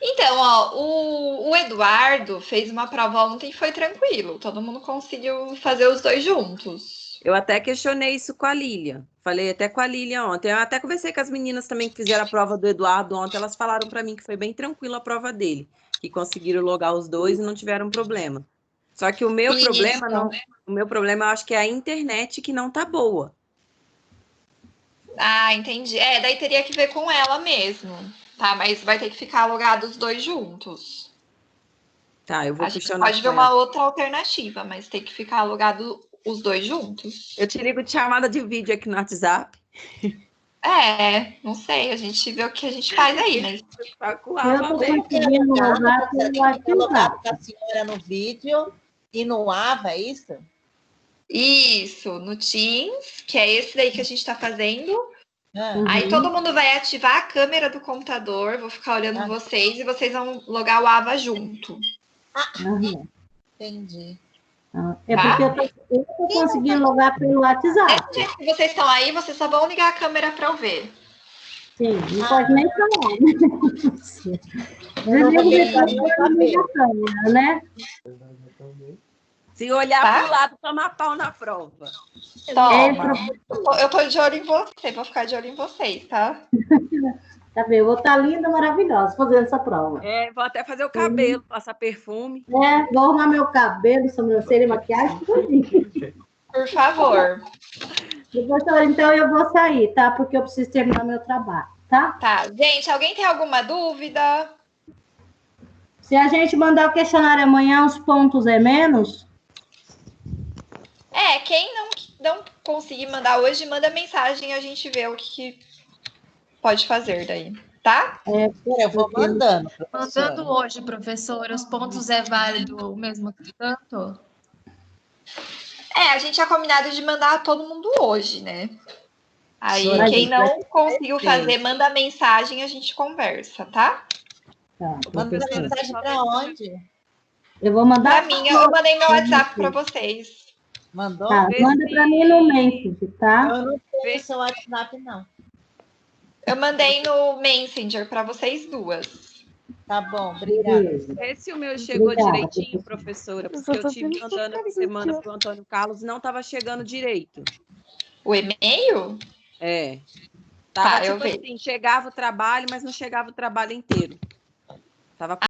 Então, ó, o Eduardo fez uma prova ontem e foi tranquilo. Todo mundo conseguiu fazer os dois juntos. Eu até questionei isso com a Lília. Falei até com a Lília ontem. Eu até conversei com as meninas também que fizeram a prova do Eduardo ontem. Elas falaram para mim que foi bem tranquilo a prova dele. Que conseguiram logar os dois e não tiveram problema. Só que o meu problema não, o meu problema eu acho que é a internet que não tá boa. Ah, entendi. Daí teria que ver com ela mesmo, tá? Mas vai ter que ficar logado os dois juntos. Tá, eu vou A gente questionar. pode ver uma outra alternativa, mas tem que ficar logado os dois juntos. Eu te ligo de chamada de vídeo aqui no WhatsApp. Não sei, a gente vê o que a gente faz aí, mas... Eu tô conseguindo logar pelo WhatsApp. A senhora no vídeo e no AVA, é isso? Isso, no Teams, que é esse daí que a gente está fazendo. Uhum. Aí todo mundo vai ativar a câmera do computador, vou ficar olhando vocês e vocês vão logar o AVA junto. Entendi. É porque eu tô conseguindo logar pelo WhatsApp. Desse jeito que vocês estão aí, vocês só vão ligar a câmera para eu ver. Sim, não pode nem falar. Desliga a câmera, né? Se olhar para o lado, toma pau na prova. Toma. Eu tô de olho em você, vou ficar de olho em vocês, tá? Tá bem, eu vou estar linda, maravilhosa fazendo essa prova. Vou até fazer o cabelo, passar perfume. Vou arrumar meu cabelo, sobrancelha, maquiagem, tudo. Por favor. Professora, então eu vou sair, tá? Porque eu preciso terminar meu trabalho, tá? Tá. Gente, alguém tem alguma dúvida? Se a gente mandar o questionário amanhã, os pontos é menos? Quem não conseguir mandar hoje, manda mensagem e a gente vê o que pode fazer daí, tá? Eu vou mandando. Mandando hoje, professora, os pontos é válido o mesmo tanto? A gente tinha combinado de mandar todo mundo hoje, né? Aí, quem não conseguiu fazer, manda mensagem e a gente conversa, tá? Tá, manda mensagem para onde? Eu vou mandar. Pra mim, eu mandei meu WhatsApp para vocês. Mandou? Tá, manda para mim no Messenger, tá? Eu não tenho seu WhatsApp, não. Eu mandei no Messenger para vocês duas. Tá bom, obrigada. Vê se o meu chegou direitinho, professora, porque eu tive mandando essa semana para o Antônio Carlos e não estava chegando direito. O e-mail? Tava Tá, eu tipo vi. assim, chegava o trabalho, mas não chegava o trabalho inteiro. Tava